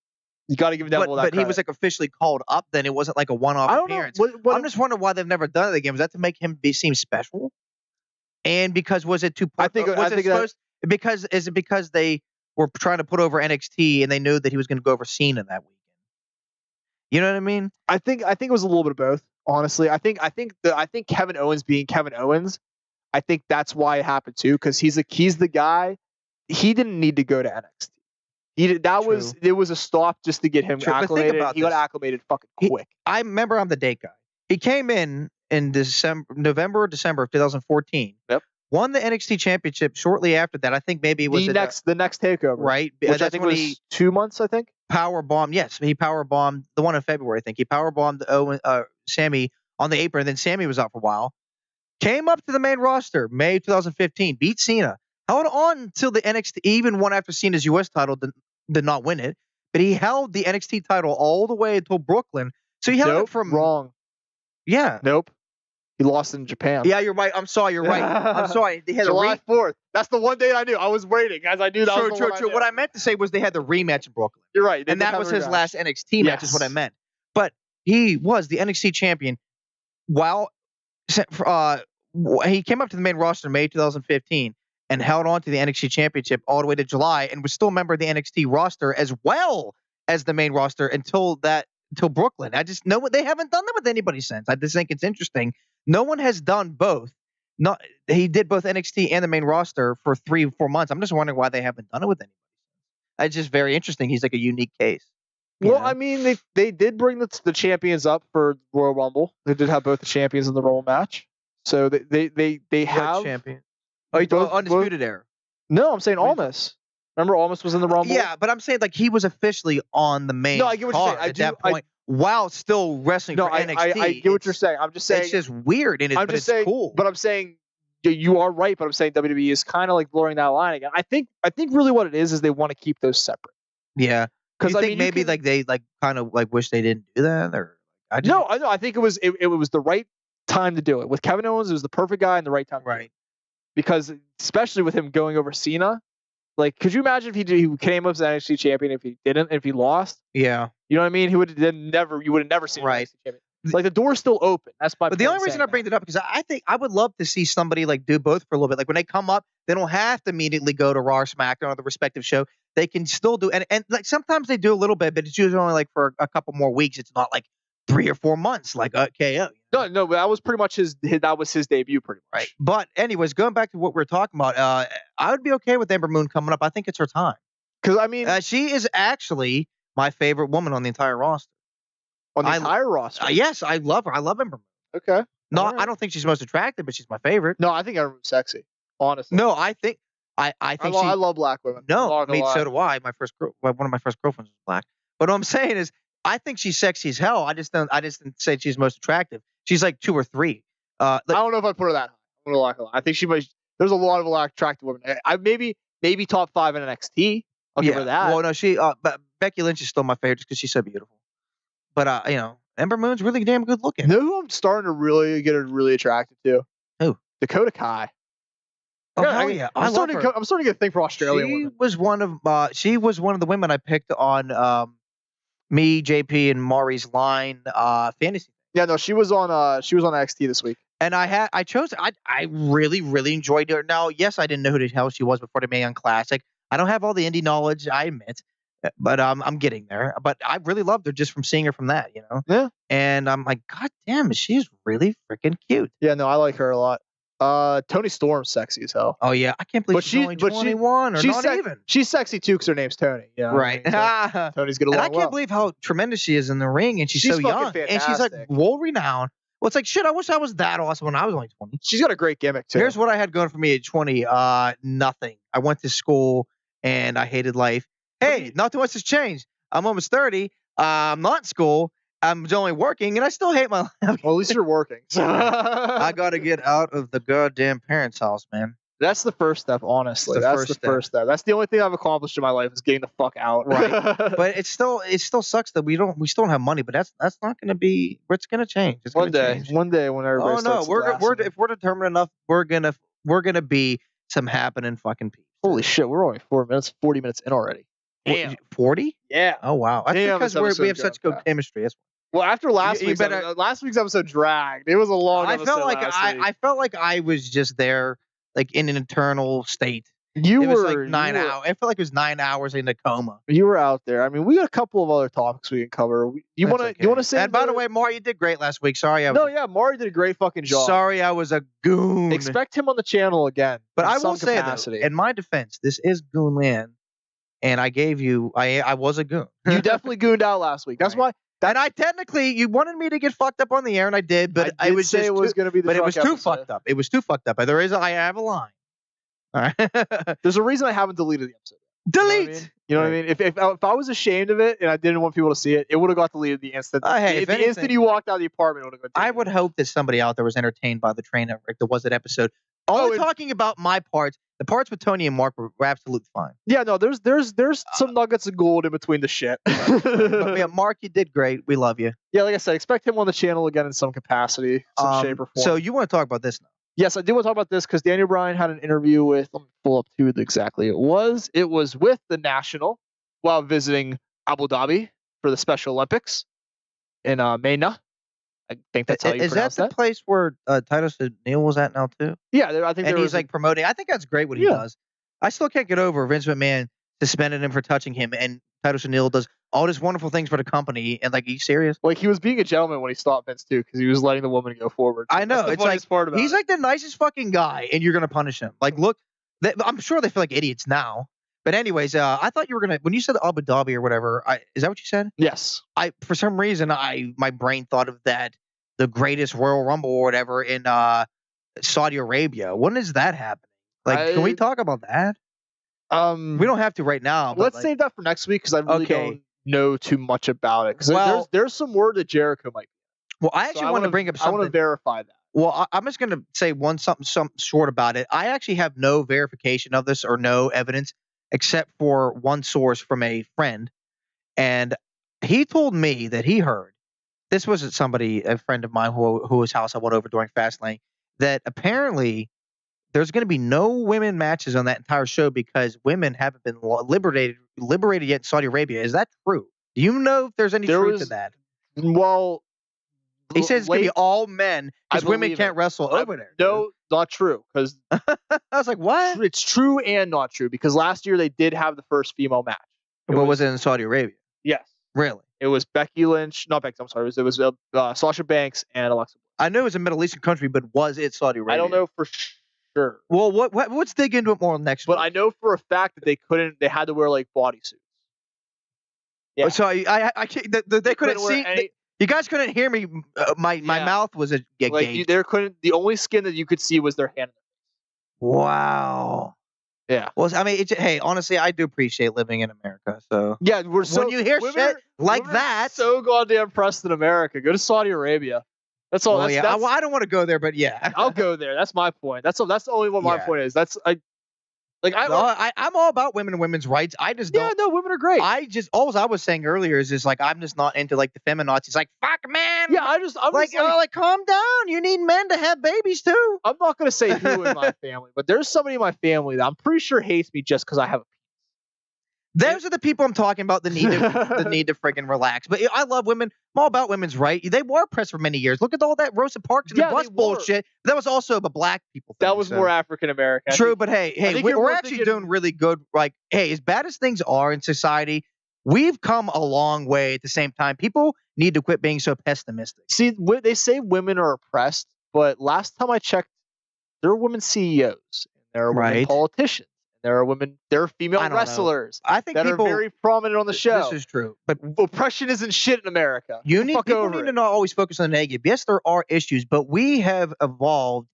You got to give Neville that But he credit. was like officially called up. Then it wasn't like a one-off I don't know. appearance. What- I'm just wondering why they've never done it again. Was that to make him seem special? And because was it too? I think because they were trying to put over NXT and they knew that he was going to go over Cena that weekend. You know what I mean? I think it was a little bit of both. Honestly, I think Kevin Owens being Kevin Owens, I think that's why it happened too. Because he's the guy. He didn't need to go to NXT. It was a stop just to get him True, but think acclimated. about He got this. acclimated fucking quick. I remember I'm the date guy. He came in November or December of 2014. Yep. Won the NXT championship shortly after that. I think maybe it was The next takeover, right. Which I That's think when was he 2 months. I think. power bombed. Yes, he power bombed the one in February. I think he power bombed Sammy on the apron. Then Sammy was out for a while. Came up to the main roster May 2015. Beat Cena. Held on until the NXT. Even won after Cena's US title. Did not win it, but he held the NXT title all the way until Brooklyn. So he held it from wrong. Yeah. Nope. He lost in Japan. Yeah, you're right. I'm sorry. You're right. I'm sorry. They had July a 4th. That's the one date I knew. I was waiting, as I knew that. was the one I true. knew. What I meant to say was they had the rematch in Brooklyn. You're right. They And did that have was a his rematch. last NXT match, is what I Yes. meant. But he was the NXT champion while he came up to the main roster in May 2015 and held on to the NXT championship all the way to July and was still a member of the NXT roster as well as the main roster until Brooklyn. I just know they haven't done that with anybody since. I just think it's interesting. No one has done both. He did both NXT and the main roster for 3 or 4 months. I'm just wondering why they haven't done it with anybody. It's just very interesting. He's like a unique case. Well, I mean, they did bring the champions up for Royal Rumble. They did have both the champions in the Rumble match. So they have champion. Oh, you both- talking Undisputed Era. No, I'm saying What Almas. Remember Almas was in the Rumble? Yeah, but I'm saying like he was officially on the main No, I get what you're saying. card at that point while still wrestling No, for I NXT. get what you're saying. I'm just saying It's just weird and I'm but just it's saying, cool. But I'm saying you are right. But I'm saying WWE is kind of like blurring that line again. I think really what it is they want to keep those separate. Yeah. Because you I think mean, maybe like they like kind of like wish they didn't do that, or I just, no, I know. I think it was the right time to do it. With Kevin Owens, it was the perfect guy and the right time. To do it. right. Because especially with him going over Cena, like, could you imagine if he came up as an NXT champion if he didn't, if he lost? Yeah. You know what I mean? You would have never seen Right. an NXT champion. Like the door's still open. That's my. But the only reason I bring it up because I think I would love to see somebody like do both for a little bit. Like when they come up, they don't have to immediately go to Raw or SmackDown or the respective show. They can still do and like sometimes they do a little bit, but it's usually only like for a couple more weeks. It's not like 3 or 4 months, like KO. No, but that was pretty much his debut, pretty much. Right. But anyways, going back to what we're talking about, I would be okay with Ember Moon coming up. I think it's her time. Because I mean, She is actually my favorite woman on the entire roster. on the entire roster. Yes, I love her. I love Ember Moon. Okay. No, All right. I don't think she's most attractive, but she's my favorite. No, I think Ember Moon's sexy. Honestly. No, I think I love black women. No, I'm not I mean, gonna so lie. do I. One of my first girlfriends was black. But what I'm saying is, I think she's sexy as hell. I just didn't say she's most attractive. She's like 2 or 3. I don't know if I put her that high. I'm gonna lie. I think she might. There's a lot of attractive women. I maybe top 5 in NXT. I'll give her that. Well, no, but Becky Lynch is still my favorite just because she's so beautiful. But Ember Moon's really damn good looking. You know who I'm starting to really get really attracted to? Who? Dakota Kai. Oh, hell yeah. I'm starting to get a thing for Australian She women. was one of the women I picked on me, JP, and Maury's line fantasy. Yeah, no, she was on NXT this week. And I really, really enjoyed her. Now, yes, I didn't know who the hell she was before the Mae Young Classic. I don't have all the indie knowledge, I admit, but I'm getting there. But I really loved her just from seeing her from that, Yeah. And I'm like, God damn, she's really freaking cute. Yeah, no, I like her a lot. Toni Storm's sexy as hell. Oh yeah, I can't believe she's only 21 or not even. She's sexy too because her name's Toni. You know what I Right. mean? So Tony's gonna. And love I can't believe how tremendous she is in the ring, and she's so fucking young, and she's like fantastic. world renowned. Well, it's like shit. I wish I was that awesome when I was only 20. She's got a great gimmick too. Here's what I had going for me at 20. Nothing. I went to school and I hated life. Hey, not too much has changed. I'm almost 30. I'm not in school. I'm only working, and I still hate my life. Well, at least you're working. I gotta get out of the goddamn parents' house, man. That's the first step, honestly. It's the That's first the step. first step. That's the only thing I've accomplished in my life is getting the fuck out. Right. But it still sucks that we still don't have money. But that's not gonna be. It's gonna change. It's one gonna day, change. when everybody starts. If we're determined enough, we're gonna be some happening fucking people. Holy shit, we're only 40 minutes in already. Damn. 40? Yeah. Oh wow. That's Damn, because this we have episode's such going good chemistry. That's Well, after last You week's better- episode, last week's episode dragged. It was a long I episode. felt like last week. I felt like I was just there, like in an internal state. You It was were like 9 hours. I felt like it was 9 hours in a coma. You were out there. I mean, we got a couple of other topics we can cover. You That's want to? okay. You want to say? And by the way, Maury, you did great last week. Sorry, no, yeah, Maury did a great fucking job. Sorry, I was a goon. Expect him on the channel again. But in I some will say capacity. though, in my defense, this is Goonland, and I gave you. I was a goon. You definitely gooned out last week. That's Right. why. And I technically, you wanted me to get fucked up on the air, and I did. But I it did was say just it was too, going to be the. but it was drunk too episode. fucked up. It was too fucked up. I have a line. All right. There's a reason I haven't deleted the episode. Delete. You know what I mean? If I was ashamed of it and I didn't want people to see it, it would have got deleted the instant. Hey, if the anything- instant you walked out of the apartment, it would have got I deleted. would hope that somebody out there was entertained by the train wreck that was that episode. Only and- talking about my parts. The parts with Tony and Mark were absolutely fine. Yeah, no, there's some nuggets of gold in between the shit. But yeah, Mark, you did great. We love you. Yeah, like I said, expect him on the channel again in some capacity, some shape or form. So you want to talk about this now? Yes, I do want to talk about this because Daniel Bryan had an interview with, let me pull up who exactly it was. It was with the National while visiting Abu Dhabi for the Special Olympics in Mena. I think that's how you Is that pronounce the that. place where Titus O'Neil was at now too? Yeah, I think And there he's was like promoting. I think that's great what he Yeah. does. I still can't get over Vince McMahon suspended him for touching him, and Titus O'Neil does all these wonderful things for the company. And like, are you serious? like he was being a gentleman when he stopped Vince too because he was letting the woman go forward. I know, That's the it's funniest part about He's it. like the nicest fucking guy, and you're gonna punish him. Like, look, I'm sure they feel like idiots now. But anyways, I thought you were gonna when you said Abu Dhabi or whatever. Is that what you said? Yes. For some reason my brain thought of that the greatest Royal Rumble or whatever in Saudi Arabia. When is that happening? Like, can we talk about that? We don't have to right now. But Let's save that for next week because I really Okay. don't know too much about it. Because Well- there's some word that Jericho might. Well, I So actually want to bring up I want to something. verify that. Well, I'm just going to say something short about it. I actually have no verification of this or no evidence except for one source from a friend. And he told me that he heard, this wasn't a friend of mine whose house I went over during Fastlane, that apparently there's going to be no women matches on that entire show because women haven't been liberated yet in Saudi Arabia. Is that true? Do you know if there's any There truth was- to that? Well, He says it's going to be all men I because women believe can't it. wrestle over there. No, not true. Because I was like, what? it's true and not true. Because last year they did have the first female match. What was it in Saudi Arabia? Yes. Really? It was Becky Lynch, not Becky. I'm sorry. It was Sasha Banks and Alexa. I knew it was a Middle Eastern country, but was it Saudi Arabia? I don't know for sure. Well, let's dig into it more next But week. I know for a fact that they had to wear like bodysuits. Yeah. So I can't, they couldn't wear see. any, You guys couldn't hear me. My mouth was a gauge. there couldn't. The only skin that you could see was their hand. Wow. Yeah. Well, I mean, hey, honestly, I do appreciate living in America. So yeah, when you hear shit like that, so goddamn pressed in America. Go to Saudi Arabia. That's all. Well, I don't want to go there, but yeah, I'll go there. That's my point. That's the only what my point is. I'm all about women and women's rights. I just don't. Yeah, no, women are great. All I was saying earlier is just like I'm just not into like the feminazis. Like fuck, man. Yeah, I'm like calm down. You need men to have babies too. I'm not gonna say who in my family, but there's somebody in my family that I'm pretty sure hates me just because I have a. Those are the people I'm talking about. The need to freaking relax. But I love women. I'm all about women's right. They were oppressed for many years. Look at all that Rosa Parks and the bus bullshit. That was also the black people thing. That was more African American. True, but hey, we're actually doing really good. Like, hey, as bad as things are in society, we've come a long way. At the same time, people need to quit being so pessimistic. See, they say women are oppressed, but last time I checked, there are women CEOs, and there are women politicians. There are women. There are female wrestlers. I think that are very prominent on the show. This is true, but oppression isn't shit in America. People need to not always focus on the negative. Yes, there are issues, but we have evolved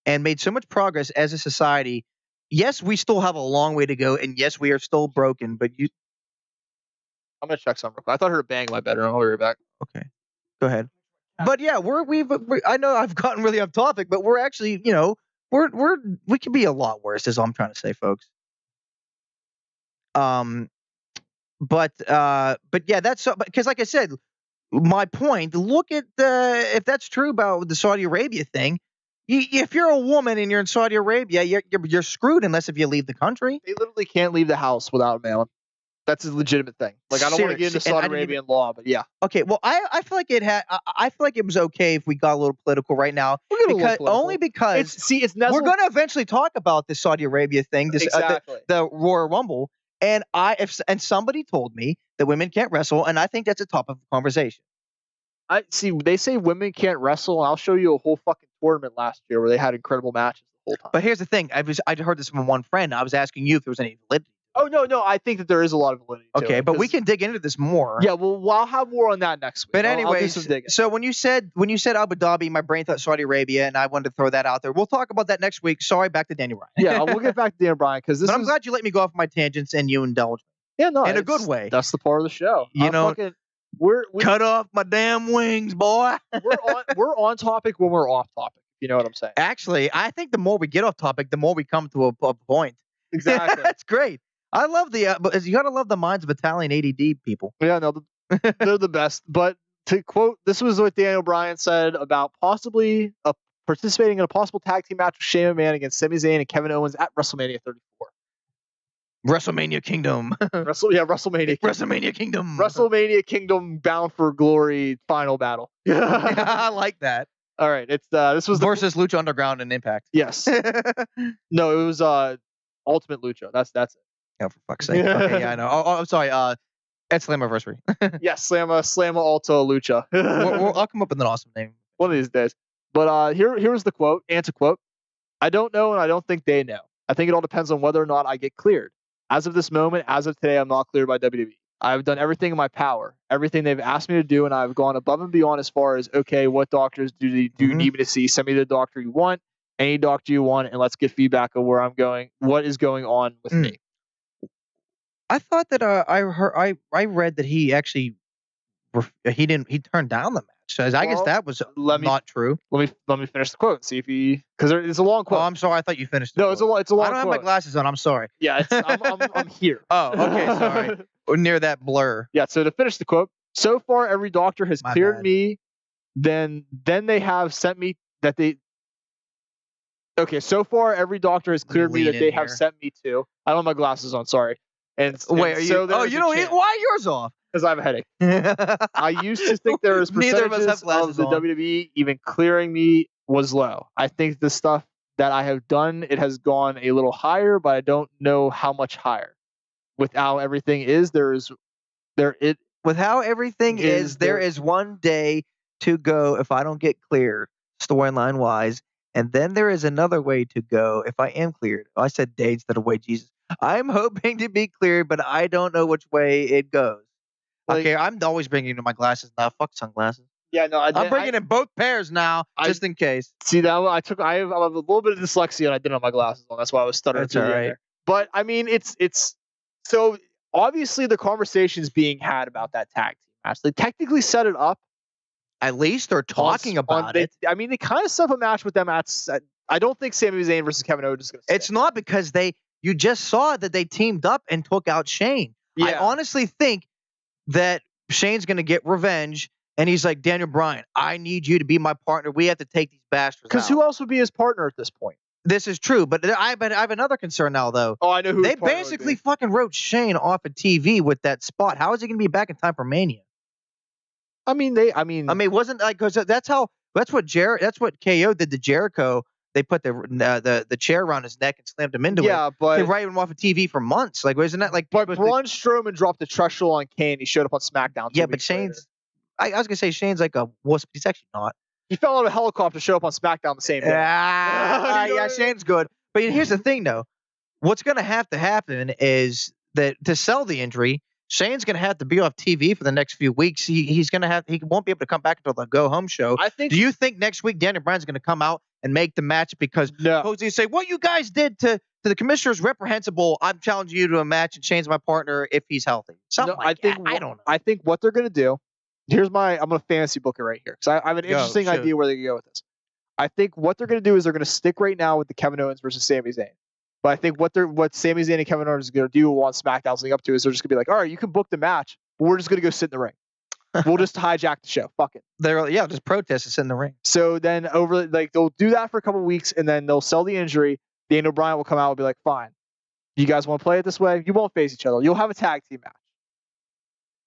and made so much progress as a society. Yes, we still have a long way to go, and yes, we are still broken. But I'm gonna check something. I thought I heard a bang in my bedroom. I'll be right back. Okay, go ahead. But yeah, I know I've gotten really off topic, but we're actually, we could be a lot worse. Is all I'm trying to say, folks. But yeah, that's so, because like I said, my point, look at if that's true about the Saudi Arabia thing, if you're a woman and you're in Saudi Arabia, you're screwed unless if you leave the country. They literally can't leave the house without a mail. That's a legitimate thing. Like, I don't want to get into Saudi Arabian law, but yeah. Okay, well, I feel like I feel like it was okay if we got a little political right now, because it's we're going to eventually talk about the Saudi Arabia thing, the Royal Rumble. And somebody told me that women can't wrestle, and I think that's a topic of conversation. I see. They say women can't wrestle, and I'll show you a whole fucking tournament last year where they had incredible matches the whole time. But here's the thing: I heard this from one friend. I was asking you if there was any validity. Oh no! I think that there is a lot of validity. Okay, but we can dig into this more. Yeah, well, I'll have more on that next week. But anyways, so when you said Abu Dhabi, my brain thought Saudi Arabia, and I wanted to throw that out there. We'll talk about that next week. Sorry, back to Daniel Bryan. Yeah, we'll get back to Daniel Bryan because I'm glad you let me go off my tangents and you indulged me. Yeah, no, in a good way. That's the part of the show. We cut off my damn wings, boy. we're on topic when we're off topic. You know what I'm saying? Actually, I think the more we get off topic, the more we come to a point. Exactly. That's great. I love but you gotta love the minds of Italian ADD people. Yeah, no, they're the best. But to quote, this was what Daniel Bryan said about possibly participating in a possible tag team match with Shane McMahon against Sami Zayn and Kevin Owens at WrestleMania 34. WrestleMania Kingdom. WrestleMania. WrestleMania Kingdom. WrestleMania Kingdom Bound for Glory final battle. I like that. All right, it's this was versus Lucha Underground and Impact. Yes. No, it was Ultimate Lucha. That's it. Oh, for fuck's sake. Okay, yeah, I know. Oh, I'm sorry. At Slammiversary. Yes, Slamma Alta Lucha. I'll come up with an awesome name one of these days. But here's the quote. Answer quote. I don't know, and I don't think they know. I think it all depends on whether or not I get cleared. As of this moment, as of today, I'm not cleared by WWE. I've done everything in my power, everything they've asked me to do, and I've gone above and beyond as far as, okay, what doctors do you need me to see? Send me the doctor you want, any doctor you want, and let's get feedback of where I'm going, what is going on with me. I thought that I read that he actually he turned down the match. So I guess that was not true. Let me finish the quote and see if because it's a long quote. Oh, I'm sorry. I thought you finished. No, it's a long quote. I don't have my glasses on. I'm sorry. Yeah, I'm here. Oh, okay. Sorry. Or near that blur. Yeah. So to finish the quote, so far every doctor has cleared me. Then they have sent me that they. Okay, so far every doctor has cleared me that they have sent me to. I don't have my glasses on. Sorry. And wait, are you? So you don't. Why are yours off? Because I have a headache. I used to think there was percentages of the WWE even clearing me was low. I think the stuff that I have done, it has gone a little higher, but I don't know how much higher. With how everything is, with how everything Is there there- is one day to go if I don't get clear, storyline wise, and then there is another way to go if I am cleared. I said day instead of way, Jesus. I'm hoping to be cleared, but I don't know which way it goes. Like- Okay, I'm always bringing in my glasses now. Fuck sunglasses. Yeah, no, I'm bringing in both pairs now, just in case. See that one? I have a little bit of dyslexia and I didn't have my glasses on. That's why I was stuttering. That's through the all end right. there. But I mean, it's so obviously the conversation's being had about that tag team match. They technically set it up. At least they're talking about it. I mean, they kind of set up a match with them I don't think Sami Zayn versus Kevin Owens is going to. It's not because you just saw that they teamed up and took out Shane. Yeah. I honestly think that Shane's going to get revenge, and he's like, Daniel Bryan, I need you to be my partner. We have to take these bastards out. Because who else would be his partner at this point? This is true, but I have another concern now, though. Oh, I know who. They his partner would basically be. fucking wrote Shane off of TV with that spot. How is he going to be back in time for Mania? I mean, Wasn't like because that's what KO did to Jericho. They put the chair around his neck and slammed him into it. yeah, They but write him off of TV for months. Like, wasn't that like? Braun Strowman dropped the threshold on Kane. He showed up on SmackDown. 2 Yeah, but weeks later. Shane's. I was gonna say Shane's like a wuss, but he's actually not. He fell out of a helicopter, showed up on SmackDown the same day. Yeah, Shane's good. But here's the thing, though. What's gonna have to happen is that to sell the injury, Shane's gonna have to be off TV for the next few weeks. He won't be able to come back until the go home show. I think. Do you think next week Daniel Bryan's gonna come out and make the match because No. Jose say what you guys did to the commissioner is reprehensible? I'm challenging you to a match and Shane's my partner if he's healthy. Something No, like I think that. I don't know. I think what they're gonna do. I'm gonna fantasy book it right here because I have an interesting shoot. idea where they can go with this. I think what they're gonna do is they're gonna stick right now with the Kevin Owens versus Sami Zayn. But I think what Sami Zayn and Kevin Owens is gonna do on SmackDown's leading up to is they're just gonna be like, all right, you can book the match, but we're just gonna go sit in the ring. We'll just hijack the show. Fuck it. Just protest and sit in the ring. So then they'll do that for a couple weeks and then they'll sell the injury. Daniel Bryan will come out and be like, fine, you guys want to play it this way? You won't face each other. You'll have a tag team match.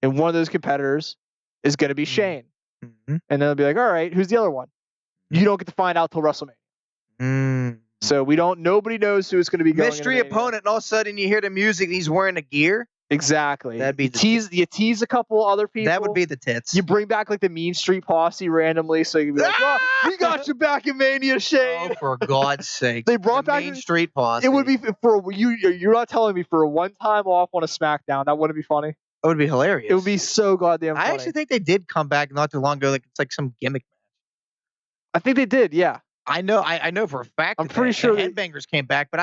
And one of those competitors is going to be Shane. Mm-hmm. And then they'll be like, all right, who's the other one? You don't get to find out till WrestleMania. So nobody knows who it's going to be going Mystery into Mania. opponent, and all of a sudden you hear the music and he's wearing a gear. Exactly. That'd be you tease a couple other people. That would be the tits. You bring back like the Mean Street Posse randomly, so you can be like, "Oh, we got you back in Mania, Shane." Oh, for God's sake! They brought the back Main Street Posse. It would be for you. You're not telling me for a one-time off on a SmackDown. That wouldn't be funny. It would be hilarious. It would be so goddamn funny. I actually think they did come back not too long ago. Like it's like some gimmick match. I think they did. Yeah. I know for a fact. I'm that pretty sure the they- Headbangers came back, but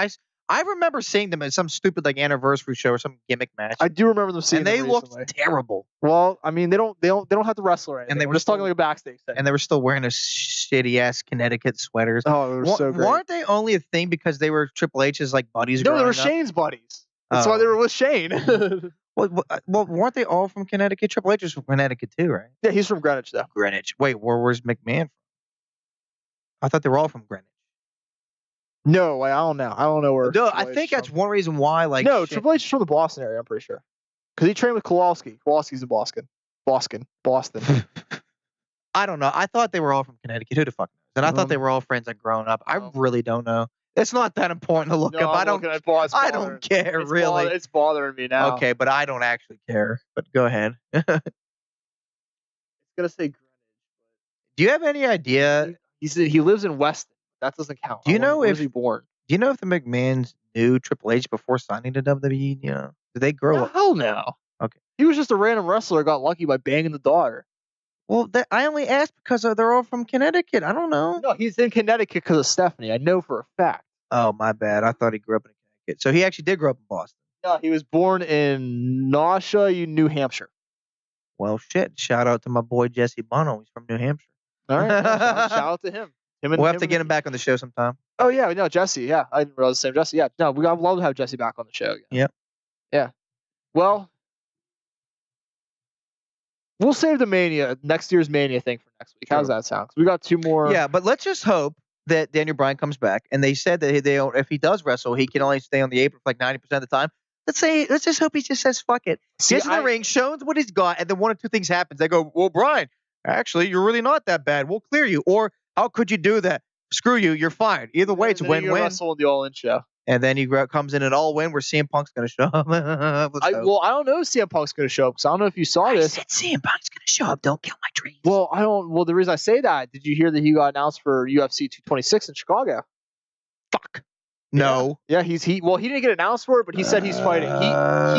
I remember seeing them at some stupid like anniversary show or some gimmick match. I do remember them seeing and they them looked recently. terrible. Well, I mean, they don't have to wrestle or anything. And they We're were just talking still- like a backstage thing. And they were still wearing those shitty ass Connecticut sweaters. Oh, it was so great. Weren't they only a thing because they were Triple H's like buddies? No, they were growing up? Shane's buddies. That's Oh. why they were with Shane. Well, weren't they all from Connecticut? Triple H was from Connecticut too, right? Yeah, he's from Greenwich though. Greenwich. Wait, where's McMahon from? I thought they were all from Greenwich. No, I don't know. I don't know where. No, Triple I H think is that's from. one reason why. Like, No, shit- Triple H is from the Boston area. I'm pretty sure. Because he trained with Kowalski. Kowalski's in Boston. Boston. I don't know. I thought they were all from Connecticut. Who the fuck knows? And I thought they were all friends like growing up. I really don't know. It's not that important to look up. I don't. I don't care really. It's bothering me now. Okay, but I don't actually care. But go ahead. It's gonna say Greenwich. Do you have any idea? He lives in Weston. That doesn't count. Do you know Where if- was he born? Do you know if the McMahons knew Triple H before signing to WWE? You know, did they grow up? Hell no. Okay. He was just a random wrestler. Got lucky by banging the daughter. Well, I only asked because they're all from Connecticut. I don't know. No, he's in Connecticut because of Stephanie. I know for a fact. Oh, my bad. I thought he grew up in Connecticut. So he actually did grow up in Boston. No, he was born in Nausea, New Hampshire. Well, shit. Shout out to my boy Jesse Bono. He's from New Hampshire. All right. Shout out to him. We'll have to get him back on the show sometime. Oh yeah, no, Jesse. Yeah, I didn't realize the same Jesse. Yeah, no, I'd love to have Jesse back on the show again. Yep. Yeah. Well, we'll save the next year's Mania thing for next week. How's that sound? 'Cause we got two more. Yeah, but let's just hope that Daniel Bryan comes back. And they said that if he does wrestle, he can only stay on the apron for like 90% of the time. Let's just hope he just says fuck it. See, Gets in the ring, shows what he's got, and then one or two things happens. They go, well, Bryan, actually, you're really not that bad. We'll clear you. Or how could you do that? Screw you. You're fired. Either way, it's And then you win-win. wrestle in the All In show. And then he comes in an all-win where CM Punk's going to show up. I don't know if CM Punk's going to show up because I don't know if you saw this. I said CM Punk's going to show up. Don't kill my dreams. Well, I don't. Well, the reason I say that, did you hear that he got announced for UFC 226 in Chicago? Fuck. No. Yeah, he didn't get announced for it, but he said he's fighting.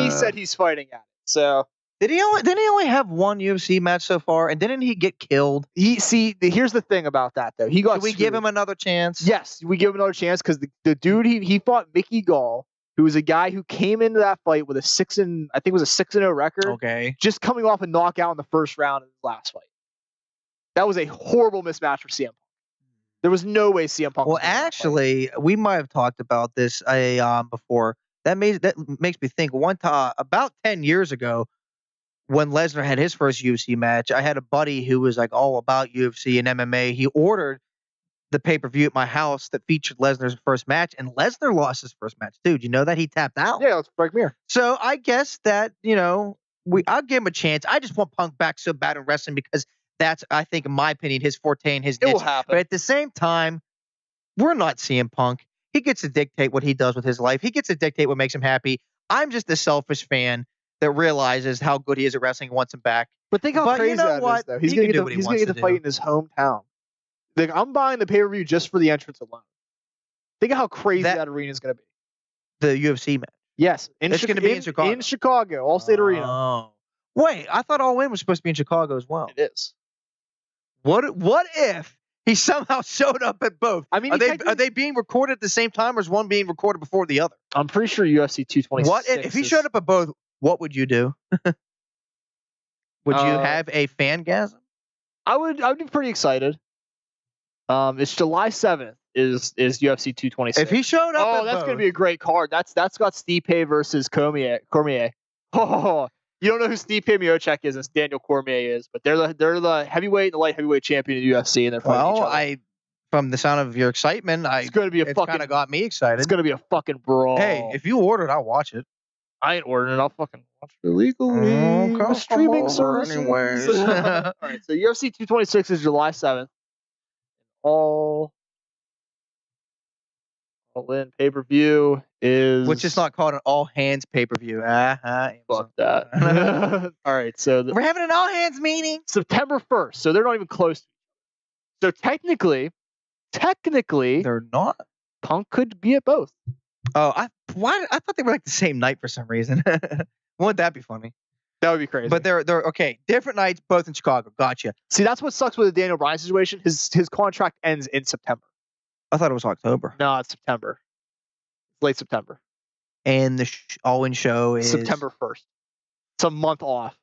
He said he's fighting at it. So didn't he only have one UFC match so far? And didn't he get killed? here's the thing about that though. He got. Should we give him another chance? Yes, we give him another chance because the dude he fought Mickey Gall, who was a guy who came into that fight with a 6-0 record. Okay. Just coming off a knockout in the first round of his last fight. That was a horrible mismatch for CM Punk. There was no way CM Punk. Well, actually, we might have talked about this before. That makes me think. One time, about 10 years ago, when Lesnar had his first UFC match, I had a buddy who was like all about UFC and MMA. He ordered the pay-per-view at my house that featured Lesnar's first match, and Lesnar lost his first match too. Did you know that he tapped out? Yeah, let's break mirror. So I guess that I'll give him a chance. I just want Punk back so bad in wrestling because that's, I think, in my opinion, his forte and his niche. It will happen. But at the same time, we're not CM Punk. He gets to dictate what he does with his life. He gets to dictate what makes him happy. I'm just a selfish fan that realizes how good he is at wrestling and wants him back. But think how crazy that is, though. He's going to get to fight in his hometown. Like, I'm buying the pay-per-view just for the entrance alone. Think of how crazy that arena is going to be. The UFC match. Yes. It's going to be in Chicago. In Chicago, Allstate Arena. Oh. Wait, I thought All In was supposed to be in Chicago as well. It is. What if he somehow showed up at both? I mean, are they being recorded at the same time, or is one being recorded before the other? I'm pretty sure UFC 226. What if he showed up at both? What would you do? Would you have a fangasm? I would be pretty excited. It's July 7th is UFC 226. If he showed up, that's going to be a great card. That's got Stipe versus Cormier. Oh, you don't know who Stipe Miocic is? It's Daniel Cormier is, but they're the heavyweight and the light heavyweight champion of the UFC, and they're fighting each other. From the sound of your excitement, it's going to be kind of got me excited. It's going to be a fucking brawl. Hey, if you order it, I'll watch it. I ain't ordering it. I'll fucking watch it illegally. Streaming service. Anyways. All right, so UFC 226 is July 7th. All in pay-per-view is... Which is not called an all-hands pay-per-view. Fuck that. All right, so... We're having an all-hands meeting. September 1st, so they're not even close. So technically... They're not? Punk could be at both. Oh, I thought they were like the same night for some reason. Wouldn't that be funny? That would be crazy. But they're okay. Different nights, both in Chicago. Gotcha. See, that's what sucks with the Daniel Bryan situation. His contract ends in September. I thought it was October. No, it's September. Late September. And the all-in show is September 1st. It's a month off.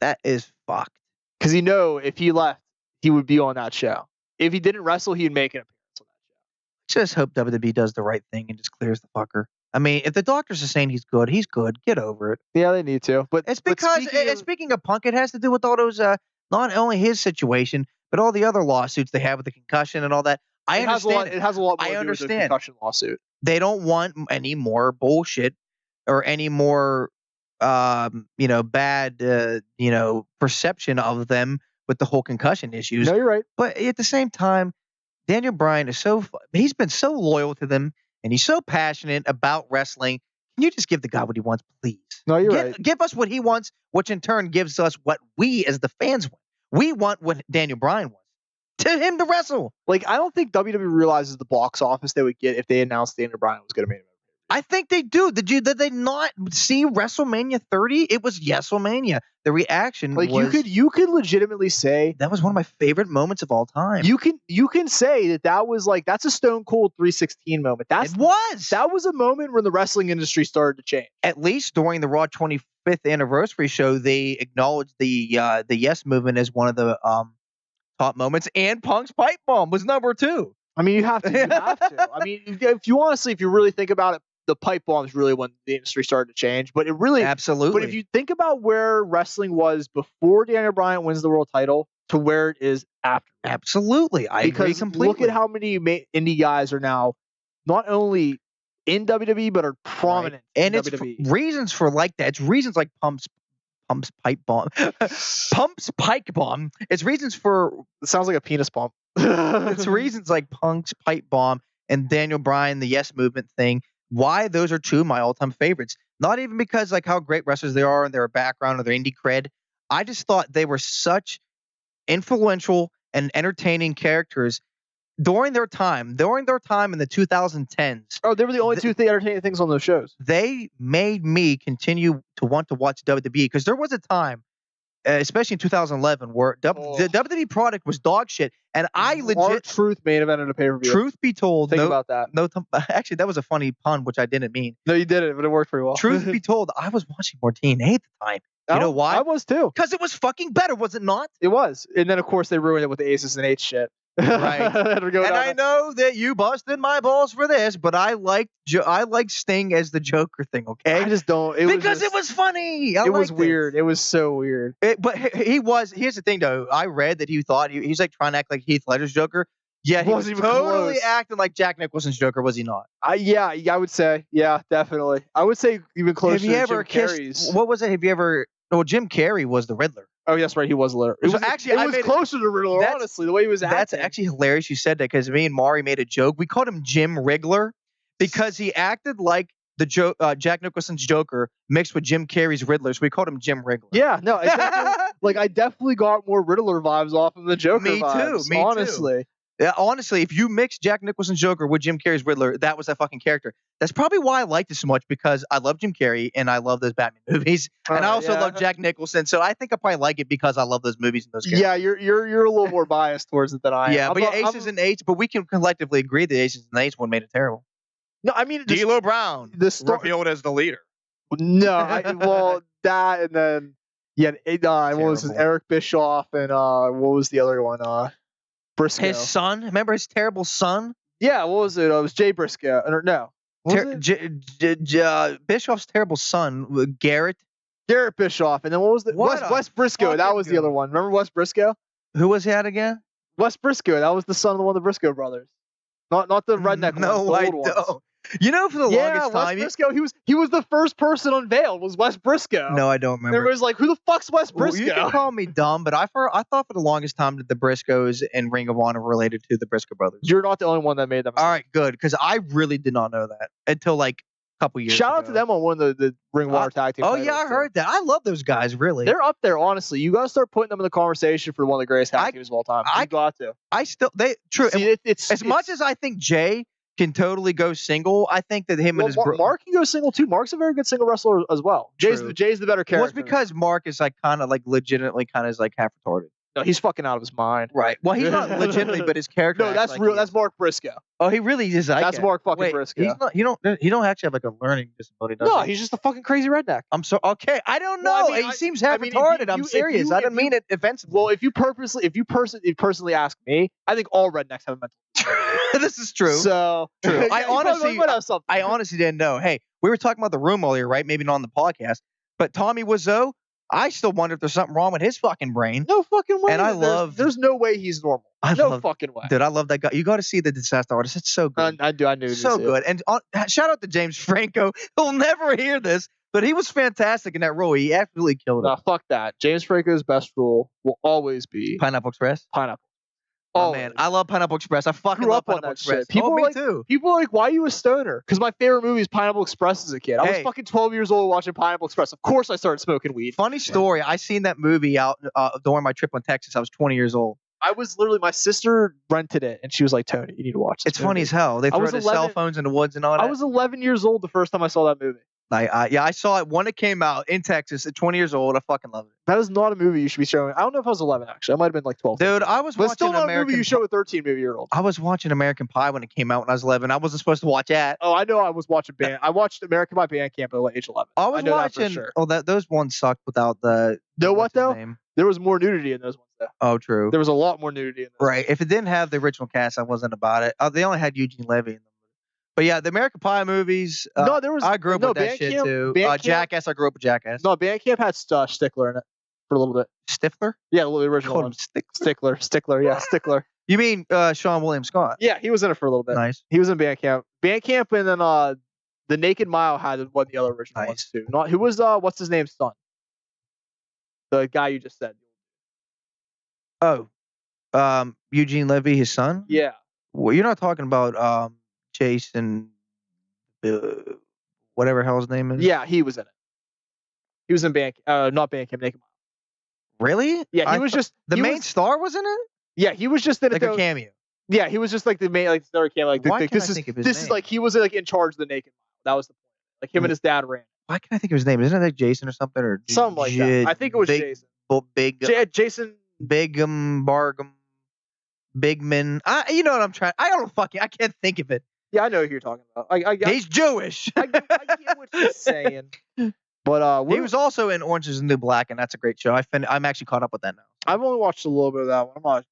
That is fucked. Because if he left, he would be on that show. If he didn't wrestle, he'd make an appearance on that show. Just hope WWE does the right thing and just clears the fucker. I mean, if the doctors are saying he's good, he's good. Get over it. Yeah, they need to. But it's because, speaking of Punk, it has to do with all those, not only his situation, but all the other lawsuits they have with the concussion and all that. I understand. It has a lot more to do with the concussion lawsuit. They don't want any more bullshit or any more, bad, perception of them with the whole concussion issues. No, you're right. But at the same time, Daniel Bryan is he's been so loyal to them. And he's so passionate about wrestling. Can you just give the guy what he wants, please? No, you're right. Give us what he wants, which in turn gives us what we as the fans want. We want what Daniel Bryan wants. To him to wrestle. Like, I don't think WWE realizes the box office they would get if they announced Daniel Bryan was going to be. I think they do. Did they not see WrestleMania 30? It was YesWrestleMania. The reaction was... You could legitimately say... That was one of my favorite moments of all time. You can say that was like... That's a Stone Cold 316 moment. It was! That was a moment when the wrestling industry started to change. At least during the Raw 25th anniversary show, they acknowledged the Yes movement as one of the top moments. And Punk's pipe bomb was number 2. I mean, you have to. I mean, if you really think about it, the pipe bomb is really when the industry started to change. But it really... Absolutely. But if you think about where wrestling was before Daniel Bryan wins the world title to where it is after. Absolutely. I agree completely. Look at how many indie guys are now not only in WWE, but are prominent in WWE. It's reasons for like that. It's reasons like Pump's pipe bomb. Pump's pike bomb. It's reasons for... It sounds like a penis pump. It's reasons like Punk's pipe bomb and Daniel Bryan, the Yes movement thing why those are two of my all-time favorites. Not even because like how great wrestlers they are and their background or their indie cred. I just thought they were such influential and entertaining characters during their time in the 2010s. Oh, they were the only two entertaining things on those shows. They made me continue to want to watch WWE because there was a time, especially in 2011, where the WWE product was dog shit, and I legit Truth main event in a pay-per-view. Truth be told, Think about that. Actually, that was a funny pun, which I didn't mean. No, you did it, but it worked pretty well. Truth be told, I was watching more TNA at the time. You know why? I was too. Because it was fucking better, was it not? It was. And then, of course, they ruined it with the Aces and Eights shit. Right. And I know that you busted my balls for this, but I liked Sting as the Joker thing, okay? I just don't. It was funny. It was weird. It was so weird. But he was. Here's the thing, though. I read that he thought he's like trying to act like Heath Ledger's Joker. Yeah, he was totally acting like Jack Nicholson's Joker, was he not? Yeah, I would say. Yeah, definitely. I would say even closer to Jim Carrey's. What was it? Have you ever... Well, Jim Carrey was the Riddler. Oh, yes, right. He was Riddler. It was closer to Riddler, honestly, the way he was acting. That's actually hilarious you said that because me and Mari made a joke. We called him Jim Wriggler because he acted like the Jack Nicholson's Joker mixed with Jim Carrey's Riddler. So we called him Jim Wriggler. Yeah, no. I definitely got more Riddler vibes off of the Joker vibes. Me honestly. Too. Yeah, honestly, if you mix Jack Nicholson's Joker with Jim Carrey's Riddler, that was that fucking character. That's probably why I liked it so much because I love Jim Carrey and I love those Batman movies, and I also love Jack Nicholson. So I think I probably like it because I love those movies and those characters. Yeah, you're a little more biased towards it than I am. Yeah, but Aces and Eights, but we can collectively agree that Aces and Eights one made it terrible. No, I mean D'Lo Brown, revealed as the leader. No, that and then what was his Eric Bischoff and what was the other one? Briscoe. His son. Remember his terrible son? Yeah, what was it? It was Jay Briscoe. No. Bischoff's terrible son, Garrett Bischoff. And then what was the Wes Briscoe? That was the other one. Remember Wes Briscoe? Who was that again? Wes Briscoe. That was the son of one of the Briscoe brothers. Not the redneck no, ones. I don't. You know, for the longest time, Wes Briscoe. He was the first person unveiled. Was Wes Briscoe? No, I don't remember. Everybody's like, who the fuck's Wes Briscoe? Well, you can call me dumb, but I thought for the longest time that the Briscoes and Ring of Honor were related to the Briscoe brothers. You're not the only one that made them. All right, good, because I really did not know that until like a couple years ago. Shout out to them on one of the Ring of Honor tag team. Oh yeah, I heard that. I love those guys. Really, they're up there. Honestly, you gotta start putting them in the conversation for one of the greatest tag teams of all time. You got to. True. See, as much as I think Jay can totally go single, I think that him and his Mark can go single too. Mark's a very good single wrestler as well. Jay's the better character. Well, it's because Mark is like kind of like legitimately kind of like half retarded. No, he's fucking out of his mind. Right. Well, he's not legitimately, but his character. No, that's real. That's Mark Briscoe. Oh, he really is. That's Mark fucking Briscoe. He's not. He don't actually have like a learning disability. Does he? He's just a fucking crazy redneck. I'm so okay. I don't know. He seems half retarded. I'm serious. I didn't mean it offensively. Well, if you personally ask me, I think all rednecks have a mental. This is true. So true. I honestly didn't know. Hey, we were talking about the room earlier, right? Maybe not on the podcast, but Tommy Wiseau. I still wonder if there's something wrong with his fucking brain. No fucking way. And there's no way he's normal. No fucking way. Dude, I love that guy. You got to see the Disaster Artist. It's so good. I do. I knew. So good. And shout out to James Franco. He'll never hear this, but he was fantastic in that role. He absolutely killed it. No, fuck that. James Franco's best role will always be Pineapple Express. Pineapple. Oh man, I love Pineapple Express. I fucking love Pineapple Express. Me too. People are like, why are you a stoner? Because my favorite movie is Pineapple Express as a kid. I was fucking 12 years old watching Pineapple Express. Of course I started smoking weed. Funny story. I seen that movie out during my trip on Texas. I was 20 years old. I was literally, my sister rented it and she was like, Tony, you need to watch this. It's funny as hell. They throw their cell phones in the woods and all that. I was 11 years old the first time I saw that movie. I saw it when it came out in Texas at 20 years old. I fucking loved it. That is not a movie you should be showing. I don't know if I was 11 actually. I might have been like 12. Dude, I was watching still not a movie you show a 13-movie-year-old. I was watching American Pie when it came out when I was 11. I wasn't supposed to watch that. Oh, I know. I was watching I watched American Pie band camp at age 11. I was watching. That for sure. Oh, those ones sucked without the. Know what though? Name. There was more nudity in those ones though. Oh, true. There was a lot more nudity in those. Right. If it didn't have the original cast, I wasn't about it. They only had Eugene Levy in them. But yeah, the American Pie movies. No, there was. I grew up with that shit too. Jackass. I grew up with Jackass. No, Bandcamp had Stickler in it for a little bit. Stifler? Yeah, the original one. Stickler. Yeah, Stickler. You mean Sean William Scott? Yeah, he was in it for a little bit. Nice. He was in Bandcamp. Bandcamp, and then the Naked Mile had one of the other original ones too. Not who was what's his name's son? The guy you just said. Oh, Eugene Levy, his son? Yeah. Well, you're not talking about Jason whatever hell his name is. Yeah, he was in it. He was in not Bandcamp, Naked Mile. Really? Yeah, he was just the he main was- star was in it. Yeah, he was just in Like it. a Though. cameo. Yeah, he was just like the main, like the camera. Like Why can't this I is think of his this is name? like he was like in charge of the Naked Mile. That was the point. Like him and his dad ran. Why can't I think of his name? Isn't it like Jason or something or Something like that. I think it was Jason. Jason. Bargum, Bigman. You know what I'm trying. I can't think of it. Yeah, I know who you're talking about. He's Jewish. I get what you're saying. But he was also in Orange Is the New Black, and that's a great show. I'm actually caught up with that now. I've only watched a little bit of that one. I'm not.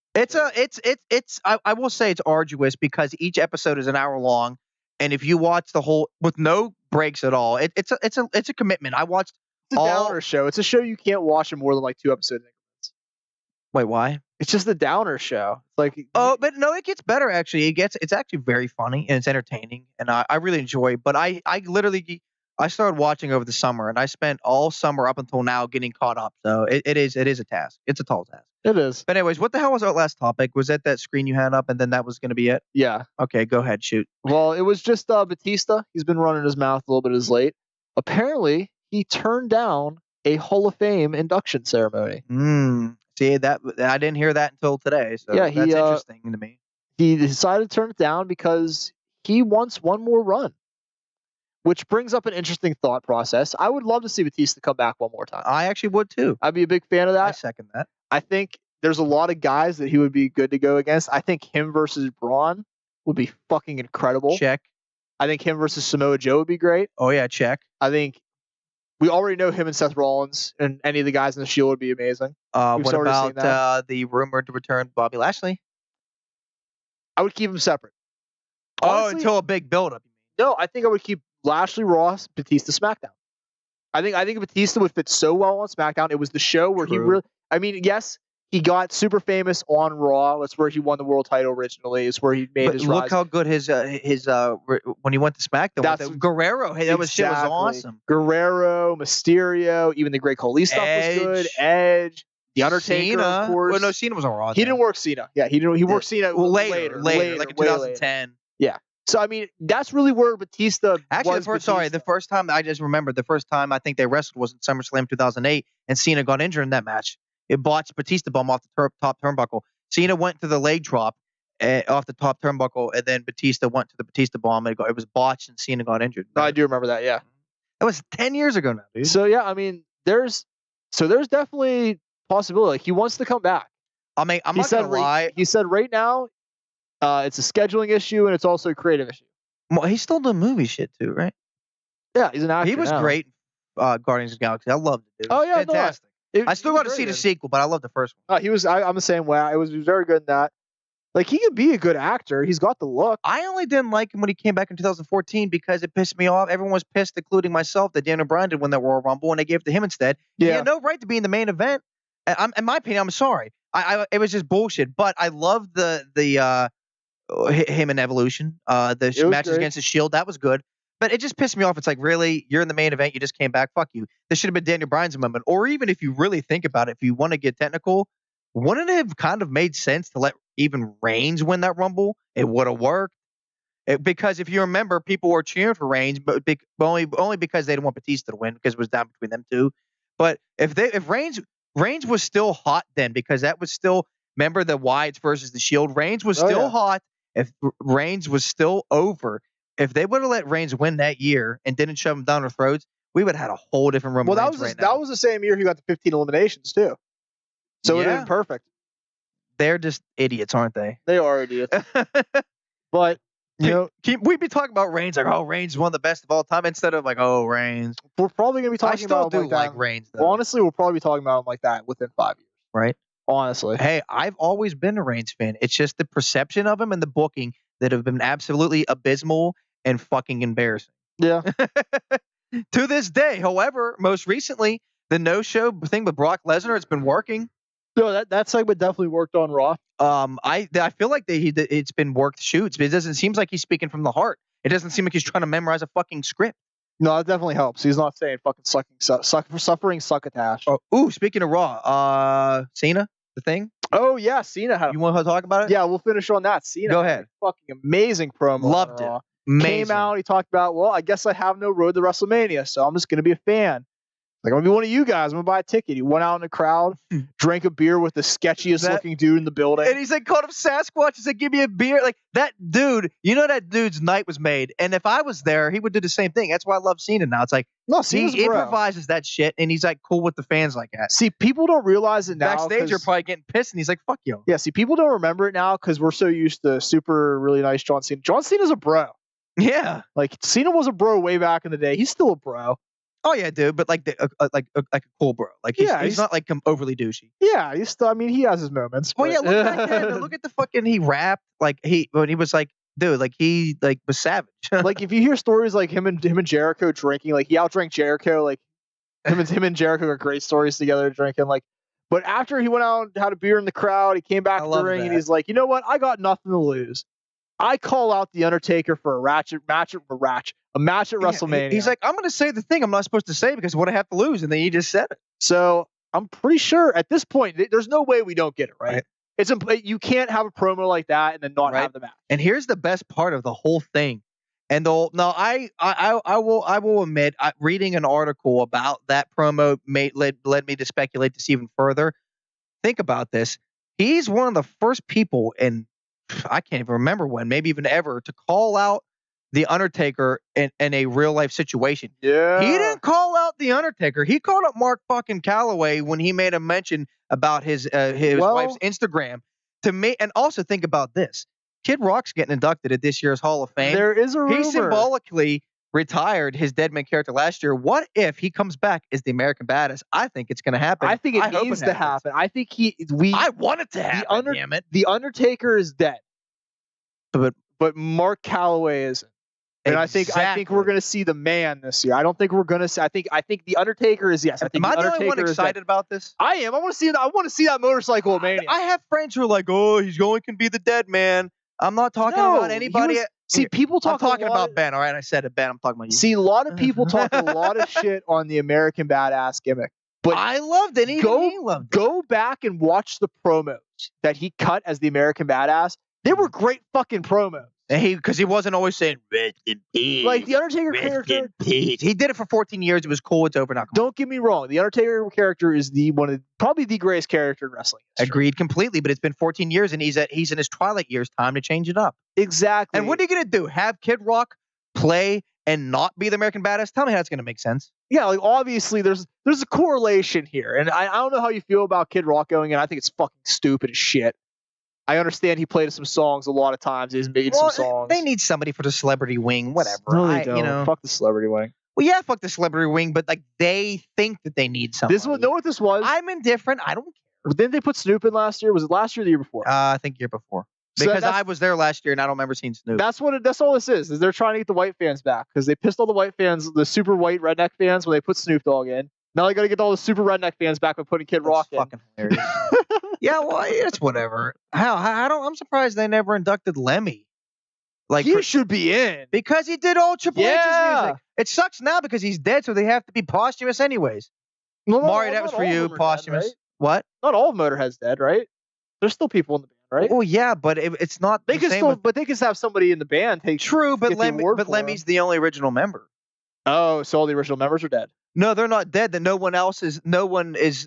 I will say it's arduous because each episode is an hour long, and if you watch the whole with no breaks at all, it's a commitment. I watched It's a downer show. It's a show you can't watch in more than like 2 episodes. Wait, why? It's just a downer show. It's like but no, it gets better actually. It's actually very funny and it's entertaining, and I really enjoy it. But I literally started watching over the summer, and I spent all summer up until now getting caught up. So it is a task. It's a tall task. It is. But anyways, what the hell was our last topic? Was that screen you had up, and then that was going to be it? Yeah. Okay, go ahead, shoot. Well, it was just Batista. He's been running his mouth a little bit as late. Apparently, he turned down a Hall of Fame induction ceremony. See, that I didn't hear that until today. So yeah, that's interesting to me. He decided to turn it down because he wants one more run. Which brings up an interesting thought process. I would love to see Batista come back one more time. I actually would too. I'd be a big fan of that. I second that. I think there's a lot of guys that he would be good to go against. I think him versus Braun would be fucking incredible. Check. I think him versus Samoa Joe would be great. Oh yeah, check. I think we already know him and Seth Rollins, and any of the guys in the Shield would be amazing. What about the rumored return of Bobby Lashley? I would keep them separate. Honestly, until a big build-up. No, I think I would keep Lashley, Ross, Batista, SmackDown. I think Batista would fit so well on SmackDown. It was the show where he really. I mean, yes, he got super famous on Raw. That's where he won the world title originally. It's where he made his rise. Look how good his when he went to SmackDown. That's Guerrero. Hey, that shit was awesome. Guerrero, Mysterio, even the Great Khali stuff was good. Edge, The Undertaker, Cena. of course. Well, no, Cena was on Raw. He didn't work Cena. Yeah, he didn't. He worked Cena later, like in 2010. Yeah. So I mean, that's really where Batista. Actually, the first time I just remembered the first time I think they wrestled was in SummerSlam 2008, and Cena got injured in that match. It botched Batista bomb off the top turnbuckle. Cena went to the leg drop off the top turnbuckle, and then Batista went to the Batista bomb. And it was botched, and Cena got injured. No, I do remember that. Yeah, that was 10 years ago now, dude. So yeah, I mean, there's definitely possibility. Like, he wants to come back. I mean, I'm not gonna lie. He said right now, it's a scheduling issue and it's also a creative issue. Well, he's still doing movie shit too, right? Yeah, he's an actor. He was great. Guardians of the Galaxy. I loved it. Dude. Oh yeah, fantastic. I still got to see the sequel, but I love the first one. He was. I'm the same way. He was very good in that. Like, he could be a good actor. He's got the look. I only didn't like him when he came back in 2014 because it pissed me off. Everyone was pissed, including myself, that Daniel Bryan did win that Royal Rumble, and they gave it to him instead. Yeah. He had no right to be in the main event. In my opinion, I'm sorry. It was just bullshit. But I loved the him in Evolution. The matches against the Shield, that was good. But it just pissed me off. It's like, really? You're in the main event. You just came back. Fuck you. This should have been Daniel Bryan's moment. Or even if you really think about it, if you want to get technical, wouldn't it have kind of made sense to let even Reigns win that Rumble? It would have worked. Because if you remember, people were cheering for Reigns, but only because they didn't want Batista to win, because it was down between them two. But if Reigns was still hot then, because that was still, remember the Wyatts versus the Shield? Reigns was still hot. If Reigns was still over, if they would have let Reigns win that year and didn't shove him down our throats, we would have had a whole different Rumble. Well, that was the same year he got the 15 eliminations too. So it would have been perfect. They're just idiots, aren't they? They are idiots. But we'd be talking about Reigns like, oh, Reigns is one of the best of all time, instead of like, oh, Reigns. We're probably gonna be talking about him like Reigns. Though. Honestly, we'll probably be talking about him like that within 5 years. Right. Honestly. Hey, I've always been a Reigns fan. It's just the perception of him and the booking that have been absolutely abysmal and fucking embarrassing. Yeah. To this day, however, most recently, the no-show thing with Brock Lesnar, it's been working. No, that segment definitely worked on Raw. I feel like it's been worked shoots, but it doesn't seem like he's speaking from the heart. It doesn't seem like he's trying to memorize a fucking script. No, it definitely helps. He's not saying fucking suffering succotash. Ooh, speaking of Raw, Cena, the thing. Oh yeah, Cena had. You want to talk about it? Yeah, we'll finish on that. Cena. Go ahead. Fucking amazing promo. Loved it. Amazing. Came out, he talked about, well, I guess I have no road to WrestleMania, so I'm just going to be a fan. Like, I'm going to be one of you guys. I'm going to buy a ticket. He went out in the crowd, drank a beer with the sketchiest looking dude in the building. And he's like, called him Sasquatch. He said, give me a beer. Like, that dude, that dude's night was made. And if I was there, he would do the same thing. That's why I love Cena now. It's like, No, he improvises that shit, and he's like cool with the fans like that. See, people don't realize it now. Backstage, you're probably getting pissed, and he's like, fuck you. Yeah, see, people don't remember it now because we're so used to super, really nice John Cena. John Cena's a bro. Yeah. Like, Cena was a bro way back in the day. He's still a bro. Oh yeah, dude, but like a cool bro. Like he's not like overly douchey. Yeah, he's still. I mean, he has his moments. Well, But... yeah, look back then. Look at the fucking he rapped like when he was like, dude, like he like was savage. Like if you hear stories like him and Jericho drinking, like he outdrank Jericho. Like him and Jericho got great stories together drinking. Like, but after he went out and had a beer in the crowd, he came back to the ring and he's like, you know what? I got nothing to lose. I call out the Undertaker for a match at WrestleMania. He's like, I'm going to say the thing I'm not supposed to say because what I have to lose, and then he just said it. So I'm pretty sure at this point, there's no way we don't get it right. You can't have a promo like that and then not have the match. And here's the best part of the whole thing. And I will admit, reading an article about that promo led me to speculate this even further. Think about this. He's one of the first people in, I can't even remember when, maybe even ever, to call out the Undertaker in a real life situation. Yeah. He didn't call out the Undertaker. He called out Mark fucking Calloway when he made a mention about his wife's Instagram. And also think about this. Kid Rock's getting inducted at this year's Hall of Fame. There is a rumor. He symbolically ritired his Deadman character last year. What if he comes back as the American Badass? I think it's going to happen. I think it needs to happen. I think I want it to happen. Damn it. The Undertaker is dead, but Mark Calloway isn't. And exactly. I think we're going to see the man this year. I don't think we're going to see. I think the Undertaker is yes. I think Am I the only one excited about this? I am. I want to see that motorcycle Mania. I have friends who are like, oh, can be the dead man. I'm not talking about anybody. People talk. I'm talking about Ben. All right, I said it, Ben. I'm talking about you. See, a lot of people talk a lot of shit on the American Badass gimmick, but I loved it. He loved it. Go back and watch the promos that he cut as the American Badass. They were great fucking promos. Because he wasn't always saying rest in peace. Like the Undertaker character, he did it for 14 years. It was cool. It's over now. Don't get me wrong. The Undertaker character is probably the greatest character in wrestling history. Agreed completely. But it's been 14 years, and he's in his twilight years. Time to change it up. Exactly. And what are you gonna do? Have Kid Rock play and not be the American Badass? Tell me how it's gonna make sense. Yeah, like obviously there's a correlation here, and I don't know how you feel about Kid Rock going in. I think it's fucking stupid as shit. I understand he played some songs a lot of times. He's made some songs. They need somebody for the celebrity wing, whatever. No, they don't. Fuck the celebrity wing. Well, yeah, fuck the celebrity wing, but like they think that they need somebody. Know what this was? I'm indifferent. I don't care. Didn't they put Snoop in last year? Was it last year or the year before? I think year before. Because I was there last year and I don't remember seeing Snoop. That's all this is they're trying to get the white fans back because they pissed all the white fans, the super white redneck fans, when they put Snoop Dogg in. Now they got to get all the super redneck fans back by putting Kid Rock in. Fucking hilarious. Yeah, well, it's whatever. I'm surprised they never inducted Lemmy. Like he should be in because he did all Triple H's music. It sucks now because he's dead, so they have to be posthumous anyways. No, Mari, that was for you, posthumous. Dead, right? What? Not all of Motorhead's dead, right? There's still people in the band, right? Oh yeah, but it's not. They can still, but they can have somebody in the band take. True, but Lemmy's the only original member. Oh, so all the original members are dead. No, they're not dead. That no one is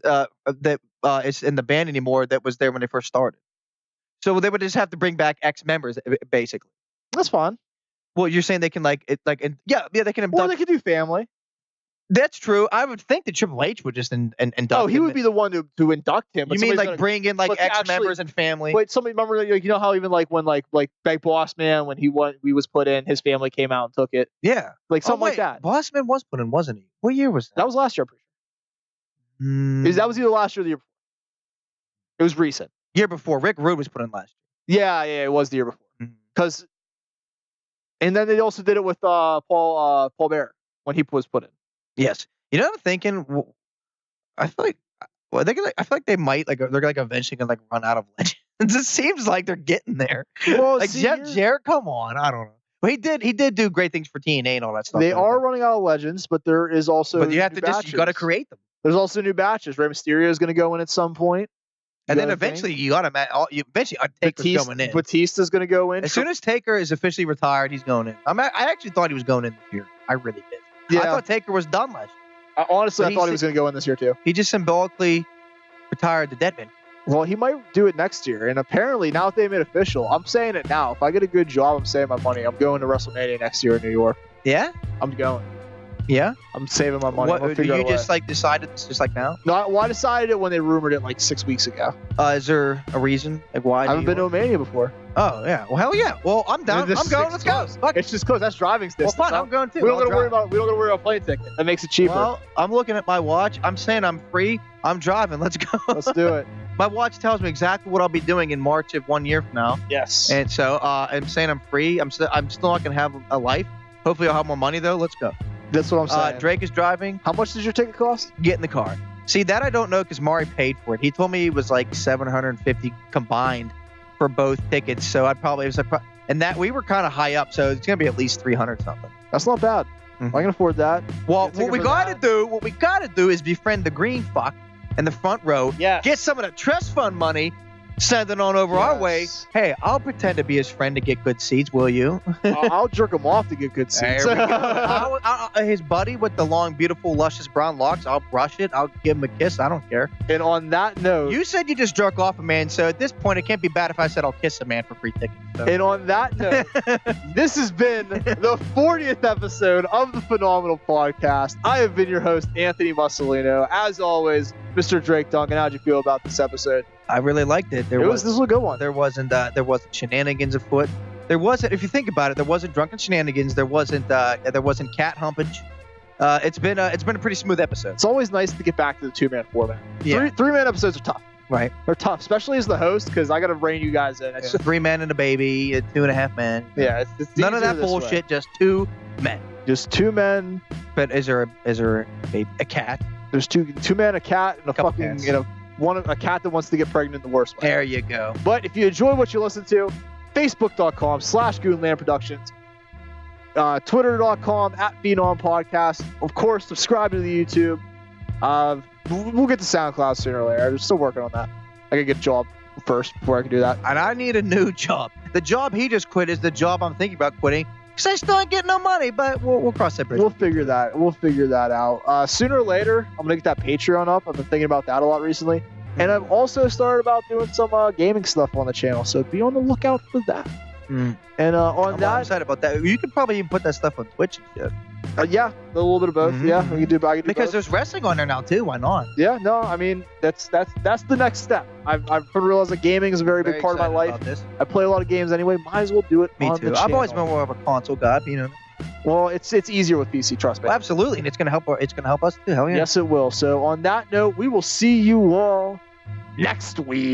in the band anymore that was there when they first started. So they would just have to bring back X members, basically. That's fine. Well, you're saying they can they can induct. Or they could do family. That's true. I would think that Triple H would just induct him. Oh, he would be the one to induct him. But you mean like bring in like X members and family? Wait, somebody remember you know how even like when like Big Boss Man when he was put in, his family came out and took it. Yeah, like something like that. Boss Man was put in, wasn't he? What year was that? That was last year, I'm pretty sure. That was either last year or the year before. It was recent. Year before. Rick Rude was put in last year. Yeah, it was the year before. Because, and then they also did it with Paul Bearer when he was put in. Yes. You know what I'm thinking? I feel like they might they're eventually gonna run out of legends. It seems like they're getting there. Well, Jeff Jarrett, come on, I don't know. Well, he did do great things for TNA and all that stuff. They are running out of legends, but there is also. But you have to you got to create them. There's also new batches. Rey Mysterio is going to go in at some point. And then gotta eventually think. you automatically, Taker's going in. Batista's going to go in. As soon as Taker is officially retired, he's going in. I actually thought he was going in this year. I really did. Yeah. I thought Taker was done last year. Honestly, but I thought he was going to go in this year too. He just symbolically retired the Deadman. Well, he might do it next year. And apparently, now that they made it official, I'm saying it now. If I get a good job, I'm saving my money. I'm going to WrestleMania next year in New York. Yeah? I'm going. Yeah? I'm saving my money. What, you just like decided this just like now? No, well, I decided it when they rumored it like 6 weeks ago. Is there a reason? Like why? I haven't been to a Mania before. Oh, yeah. Well, hell yeah. Well, I'm down. This I'm is going. Let's go. close. Fuck. It's just close. That's driving Well, distance. fine. I'm going too. We don't I'll got to worry drive. about. We don't got to worry about plane ticket. That makes it cheaper. Well, I'm looking at my watch. I'm saying I'm free. I'm driving. Let's go. Let's do it. My watch tells me exactly what I'll be doing in March of 1 year from now. Yes. And so I'm saying I'm free. I'm still not gonna have a life. Hopefully I'll have more money though. Let's go. That's what I'm saying. Drake is driving. How much does your ticket cost? Get in the car. See that I don't know because Mari paid for it. He told me it was like $750 combined for both tickets. So and that we were kind of high up. So it's gonna be at least 300 something. That's not bad. Mhm. I can afford that. Well, Get a what we ticket for gotta do is befriend the green fuck in the front row. Yeah. Get some of the trust fund money, send it on over our way. Yes. Hey, I'll pretend to be his friend to get good seats, will you? I'll jerk him off to get good seats. There we go. His buddy with the long, beautiful, luscious brown locks, I'll brush it. I'll give him a kiss. I don't care. And on that note, You said you just jerk off a man, so at this point, it can't be bad if I said I'll kiss a man for free tickets. So. and on that note, this has been the 40th episode of the Phenomenal Podcast. I have been your host, Anthony Musolino. As always, Mr. Drake Duncan, how'd you feel about this episode? I really liked it. This was a good one. There wasn't shenanigans afoot. There wasn't. If you think about it, there wasn't drunken shenanigans. There wasn't cat humpage. It's been a pretty smooth episode. It's always nice to get back to the 2-man format. Yeah. Three-man episodes are tough. Right. They're tough, especially as the host, because I got to rein you guys in. It's It's 3 men and a baby, 2.5 men. yeah, it's None of easier that this way. bullshit. Just 2 men. Just 2 men. But is there a cat? There's two men, a cat, and a Couple fucking cats. a cat that wants to get pregnant the worst way. There you go. But if you enjoy what you listen to, Facebook.com/Goonland Productions, Twitter.com @PhenomPodcast. Of course, subscribe to the YouTube. We'll get to SoundCloud sooner or later. I'm still working on that. I gotta get a job first before I can do that. And I need a new job. The job he just quit is the job I'm thinking about quitting because I still ain't getting no money. But we'll cross that bridge. We'll figure that out. Sooner or later, I'm gonna get that Patreon up. I've been thinking about that a lot recently. And I've also started about doing some gaming stuff on the channel, so be on the lookout for that. Mm. And on I'm that, excited about that. You could probably even put that stuff on Twitch and shit. yeah, a little bit of both. Mhm. Yeah, we can do. I can do Because both. there's wrestling on there now too. Why not? Yeah, no, I mean that's the next step. I've realized that gaming is a very big Very part of my excited life. about this. I play a lot of games anyway. Might as well do it. Me on too. The I've always been channel. more of a console guy. You know. Well, it's easier with PC. Trust me. Well, absolutely, and it's gonna help. It's gonna help us too. Hell yeah. Yes, it will. So on that note, we will see you all next week.